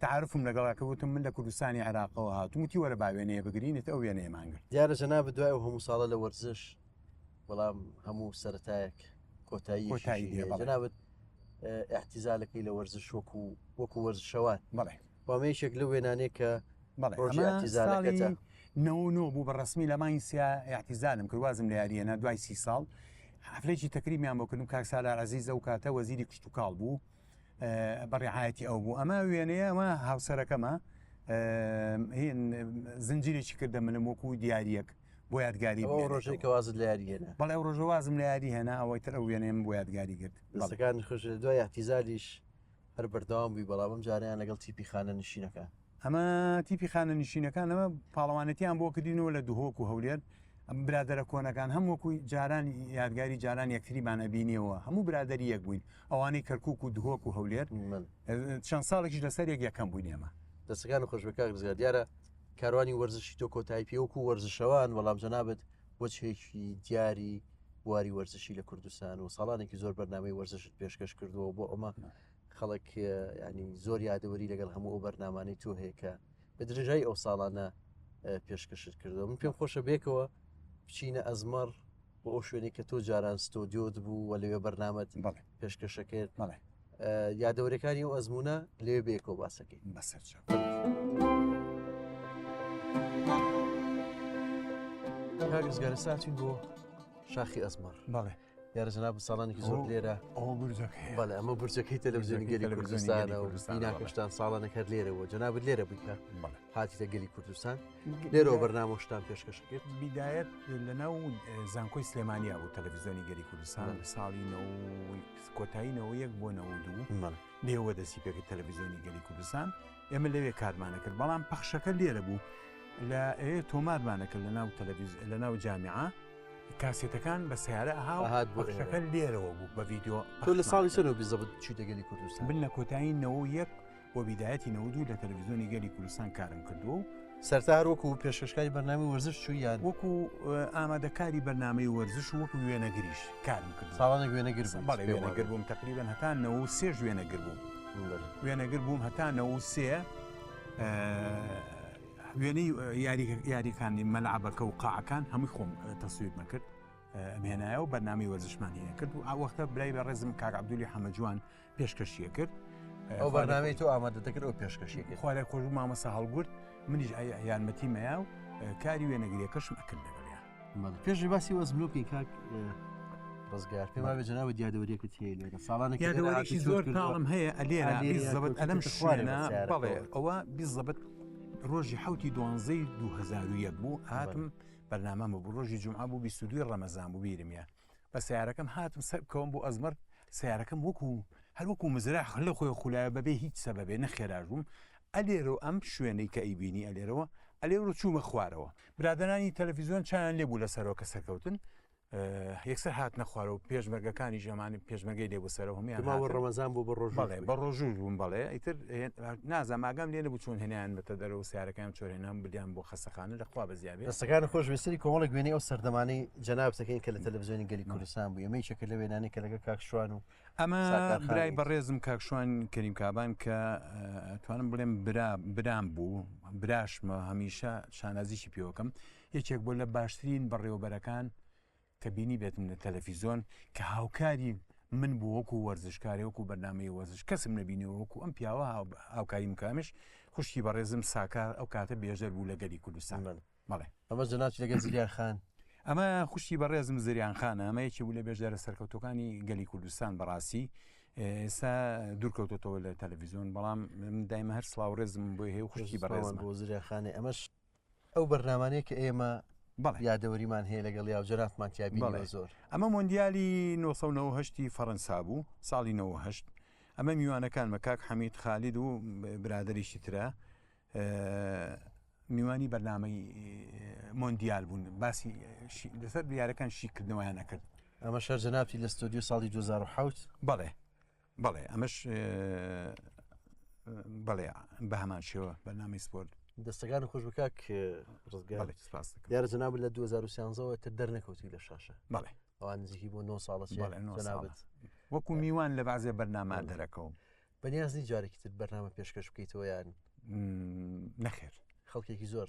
تعرفم لەگەڵاکە وتم من لە کوردستانی عێراقەوە هاتووم وتی وەرە باوێنەیە بگرینێت ئەو وێنەیەمان کرد. دیارە جەنابەت دوای ئەو هەموو ساڵە لە وەرزش بەڵام هەموو سەرەتایەک کۆتایی جنابەت احتیزالەکەی لە وەرزش وەکو وەرزشەوان بەڵێ وامەیەکێک لە وێنانەیە کە بەڵێ ڕۆژی احتیزالەکەتە نەوە بوو بەڕسمی لە مای سیا احتیزالم کردوازم لە یاریەنە دوای 30 ساڵ حفلێکی تەکریمیان بۆ کردم کاک سالار عەزیزە و کاتە وەزیری کشت و کاڵ بوو بەڕێعایەتی ئەو بوو ئەمە وێنەیە ئەمە هاوسەرەکەمە زنجیرێکی کردە منم وەکو دیارەک بۆ یادگاری ڕۆژێک وازت لە یاریێنە بەڵێ ئەو ڕۆژەوازم لە یاری هێنا ئەوەی تر ئەو وێنێم بۆ یادگاری کرد دەستەکان خوش دوای احتیزالیش هەر بەردەوام بووی بەڵام جاریان لەگەڵ تیپی خانە نشینەکە ئەمە تیپی خانە نشینەکان ئەمە پاڵەوانەتیان بۆ کردینەوە لە دوهۆک و هەولێر ئەم برادرە کۆنەکان هەمووەکوی جاران یادگاری جاران یەکتریمانە بینیەوە هەموو برادری یەک بووین ئەوانەی کەرکووک و دوهۆک و هەولێر چەند ساڵێکیش لەسەر یەکەم بووین ئێمە دەستەکان خۆش بە کاک ڕزگار دیارە کاروانی وەرزشی تۆ کۆتایی پێوەکو وەرزشەوان بەڵام جەنابەت وەچێکی دیاری بواری وەرزشی لە کوردستان و ساڵانێکی زۆر بەرنامەی وەرزشت پێشکەش کردووە بۆ ئەمە خەڵک ینی زۆر یادەوەری لەگەڵ هەموو ئەو بەرنامانەی تۆ هەیە کە بە درێژایی ئەو ساڵانە پێشکەشت کردەوە من پێم خۆشە بێکەوە بچینە ئەزمەر بۆ ئەو شوێنێک کە تۆ جاران ستۆدیۆت بوو و لەوێ بەرنامەت پێشکەشەکرد یادەوەریەکانی ئەو ئەزمونە لێوێ بێکەوە باسەکەی بەسەر کاگزگارە ساچین بۆ شاخی ئەزمەر بەڵێ یارە جەناب ساڵانێکی زۆر لێرە ئەو برجەکەی بەڵێ ئەمە برجەکەی تەلەڤیزیۆنی گەلی کوردستانە و بیناکەشتان ساڵانێک هەر لێرەوە جەنابەت لێرە بوویکە هاتیتە گەلی کوردستان لێرەوە بەرنامەشتان پێشکەش کرد بیدایەت لەناو زانکۆی سلێمانیا بوو تەلەڤیزیۆنی گەلی کوردستان ساڵی کۆتاییەوە یەک بۆ 92 لێوە دەستی پێکرد تەلەڤیزیۆنی گەلی کوردستان ئێمە لەوێ کارمانە کرد بەڵام پەخشەکە لێرە بوو لە تۆمارمانە کرد لەناو جامیعە کاسێتەکان بە سیارە هاات بۆشەکە لێرەوە بوو بە ڤیددیۆ تۆ لە ساڵی سەرەوە بیزەبت چیتە گەلی کوردستان بن لە کۆتایی 91 بۆ بیدایەتی 92 لە تەلەڤیزیۆنی گەلی کوردستان کارم کردو و سەرتار وەکو پێشکەشکاری بەرنامی وەرزش چوویان وەکو ئامادەکاری بەرنامەی وەرزش وەکو وێنەگریش کارم کرد ساڵانێک وێنەگر بەڵێ وێنەگر بووم تقریبا هەتا 93 وێنەگر بووم وێنەگر بووم هەتا 93 وێنەی یاریەکانی مەلعبەکە و قاعەکان هەمووی خۆم تەسویرمە کرد ئەمێنایە و بەرنامی وەرزشمان هەیە کرد و ئەوەختە برای بە ڕێزم کاک عەبدولی حەمەدجوان پێشکەشیە کرد ئەو بەرنامەی تۆ ئامادە دەکرد ئەو پێشکەشی کرد خوارە خۆش مامەسا هەڵگورت منیش یارمەتی مەیا و کاری وێنەگریەکەشم ئەکرد لەگەڵیان پێشی باسی وەزملۆکی کاک ڕزگار پێم وابێت جەنابەت یادەوەریەکت هەیە لێرە ساڵانێک یادەوەریەکی زۆر کاڵم هەیە ئەلێرە بیزەبەت ئەلەم شوێنە بەڵێ ئەوە بیزەبەت ڕۆژی حوتی 2001 بوو هاتم بەرنامەمە بوو ڕۆژی جومعە بوو 22 ڕەمەزان بوو بیرمە بە سیارەکەم هاتم سەرکەوم بۆ ئەزمەر سیارەکەم هەروەکو مزرع لە خۆی خولایە بەبێ هیچ سەبەبێ نەخێراژ بووم ئەلێرە ئەم شوێنەی کە ئەیبینی ئەلێرەوە ئەلێرە چوومە خوارەوە برادرانی تەلەڤیزیۆن چیان لێبوو لەسەرەوە کە سەرکەوتن یەکسەر هات نەخوارەوە پێشمەرگەکانی ژەمانی پێشمەرگەی لێبوو سەرەوە هەمیان ڕەمەزان بوو بە ڕۆژوو بووم بەڵێ ئیتر نازانام ئاگام لێ نەبوو چۆن هێنیان بەتە دەرەوە سیارەکەیان چۆرێنام بردیان بۆ خەستەخانە لەخوا بەزیابێ دەستەکان خۆش وێستری کۆمەڵێک وێنەی ئەو سەردەمانەی جەناب سەکەین کە لە تەلەڤیزیۆنی گەلی کوردستان بوو ئەمەی چەکە لە وێنانەی کە لەگە کاکشوان و ئەمە برای بەڕێزم کاکشوان کەریم کابان کە توانم بڵێم برام بوو براشمە هەمیشە شانازیشی پێوەکەم یەکێک بۆ لە باشترین بەڕێوەبەرەکان کە بینی بێتم لە تەلەڤیزیۆن کە هاوکاری من بوو وەکو وەرزشکاری وەکو بەرنامەی وەرزش کەسم نەبینەوە وەکو ئەم پیاوە هاوکاری مکامیش خوشتی بەڕێزم ساکار ئەو کاتە بێژەر بوو لە گەلی کوردستان بەڵێ ئەمە جەناب لەگەڵ زریان خان ئەمە خوشتی بەڕێزم زریان خانە ئەمە یەکی بوو لە بێژەرە سەرکەوتەکانی گەلی کوردستان بەڕاستی ئێستا دوورکەوتەوە لە تەلەڤیزیۆن بەڵام دایمە هەر سڵاو ڕێزم بۆی هەیە خوشتی بەڕێزم بۆ زریان خانێ ئەمەش ئەو بەرنامانەیە کە ئێمە یادەوەریمان هەیە لەگەڵ یاوجەراتمان تیابی زۆر ئەمە مۆندیالی 1990 فەڕەنسا بوو ساڵی 98 ئەمە میوانەکان مەکاک حەمید خالید و برادریشی ترە میوانی بەرنامەی مۆندیال بوون باسی لەسەر دیارەکان شیکردنەوەیان نەکرد ئەمە شەر جەنابی لە ستۆدیۆ ساڵی 2007 بەڵێ ئەمەش بەڵێ بە هەمان شێوە بەرنامەی سپۆرت دەستەکان خۆش بکاک دیارە جەناب لە 2013ەوە تر دەرنەکەوتی لە شاشە بەڵێ ئەوان نزیکی بۆ 9 ساڵە وەکو میوان لە بازێ بەرنامە دەرەکەوم بەنیازنی جارێکی تر بەرنامە پێشکەش بکەیتەوە یان نەخێر خەڵکێکی زۆر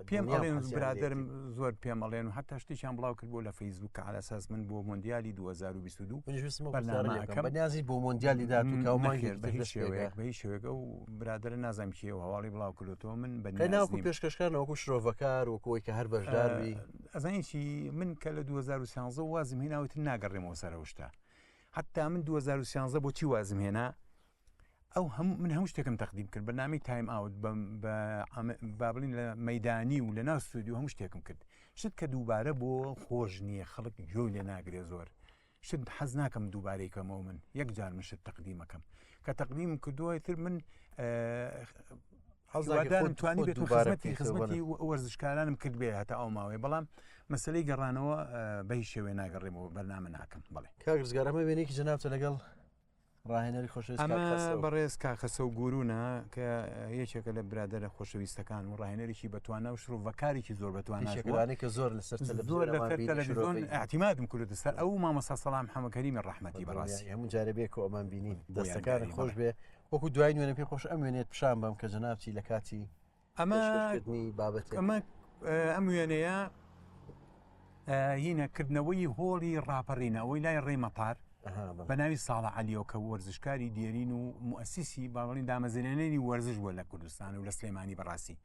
پێم ئەڵێن برادرم زۆر پێم ئەڵێن و حتا شتێکیان بڵاو کرد بۆ لە فەیسبوک کە على ئەساس من بۆ مۆندیالی 2022 بەنیازی بۆ مۆندیالی داات بە هیچ شێوەیەک و برادرە نازانم کێ و هەواڵی بڵاو کردەوە من بەناوکو پێشکەشکان وەکو شرۆڤەکار وەکەوەی کە هەر بەشداروی ئەزانیی من کە لە 2013 وازم هێناوت ناگەڕێمەوە سەرەوەشتا حتا من 2013 بۆچی وازم هێنا ئەو من هەموو شتێکم تەقدیم کرد بەنامی تایم ئاوت بابلین لە مەدانی و لە ناو ستودیو هەموو شتێکم کرد شت کە دووبارە بۆ خۆش نییە خەڵک جۆی لێ ناگرێ زۆر شت حەز ناکەم دووبارەیکەمەوە من یەک جار من شت تەقدیمەکەم کە تەقدیم کردووە تر من حەزدارم توانی بێت خزمەتی وەرزشکارانم کرد بێ هەتا ئەو ماوەیە بەڵام مەسلەی گەڕانەوە بە هیچ شێوێ ناگەڕێمەوە بەرنامە ناکەم بڵێ کاگرزگارەمە وێنێکی جەنابتە لەگەڵ ڕاهێنەری خۆشەویست ئەمە بەڕێز کاخەسە و گورونە کە یەکێکە لە برادرە خۆشەویستەکان و ڕاهێنەرێکی بەتوانە و شرۆڤەکارێکی زۆر بەتوانانی کە زۆر لەسەر تەلەڤیزۆن اعتیمادم کردوتە سەر ئەو مامەستا سەڵام محەمەدکەریمی ڕەحمەتی بەڕاستی هەموو جارە بێ کە ئەمان بینین دەستەکان خۆش بێ وەکو دوای نوێنە پێ خۆش ئەم وێنێت پیشان بەم کە جەنابچی لە کاتی ئەمە بابەت ئەم وێنەیە هینەکردنەوەی هۆڵی ڕاپەڕینەوەی لای ڕێمەپار بەناوی ساڵە عەلیەوە کە وەرزشکاری دیێرین و موسیسی باڵین دامەزرێنەری وەرزش بووە لە کوردستان و لە سلێمانی بەڕاستی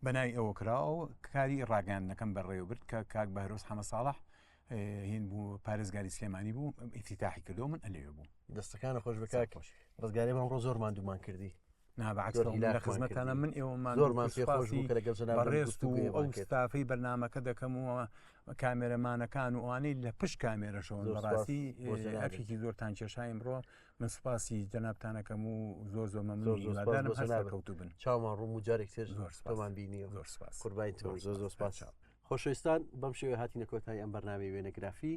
بەناوی ئەوە کراوە کاری ڕاگەاندنەکەم بەڕێوەبرد کە کاک بەهرۆز حەمە ساڵح هین بوو پارێزگاری سلێمانی بوو ئیفتیتاحی کردەوە من ئەلێوێ بوو دەستەکانە خۆش بکاک ڕزگاری بەمڕۆ زۆرمان دوومان کردی نابعکس لە خزمەتانە من ئێوەمان زۆرمان خۆش بوو کە لەگەڵ بەڕێست و ئەو ستافەی بەرنامەکە دەکەمەوە کامێرەمانەکان و ئەوانەی لە پشت کامێرەشەوە بەڕاستی ئەفێکی زۆرتان کێشای ئەمڕۆ من سوپاسی جەنابتانەکەم و زۆر مەمنونی کەوتو بن چاومان ڕوو و جارێک تر زۆرمان بینی زۆر سپاس قوربانی تۆ زۆر سپاس خۆشەویستان بەم شێوەیە هاتینە کۆتایی ئەم بەرنامەی وێنەگرافی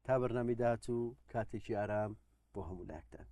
تا بەرنامەی داهاتوو کاتێکی ئارام بۆ هەموو لایەکتان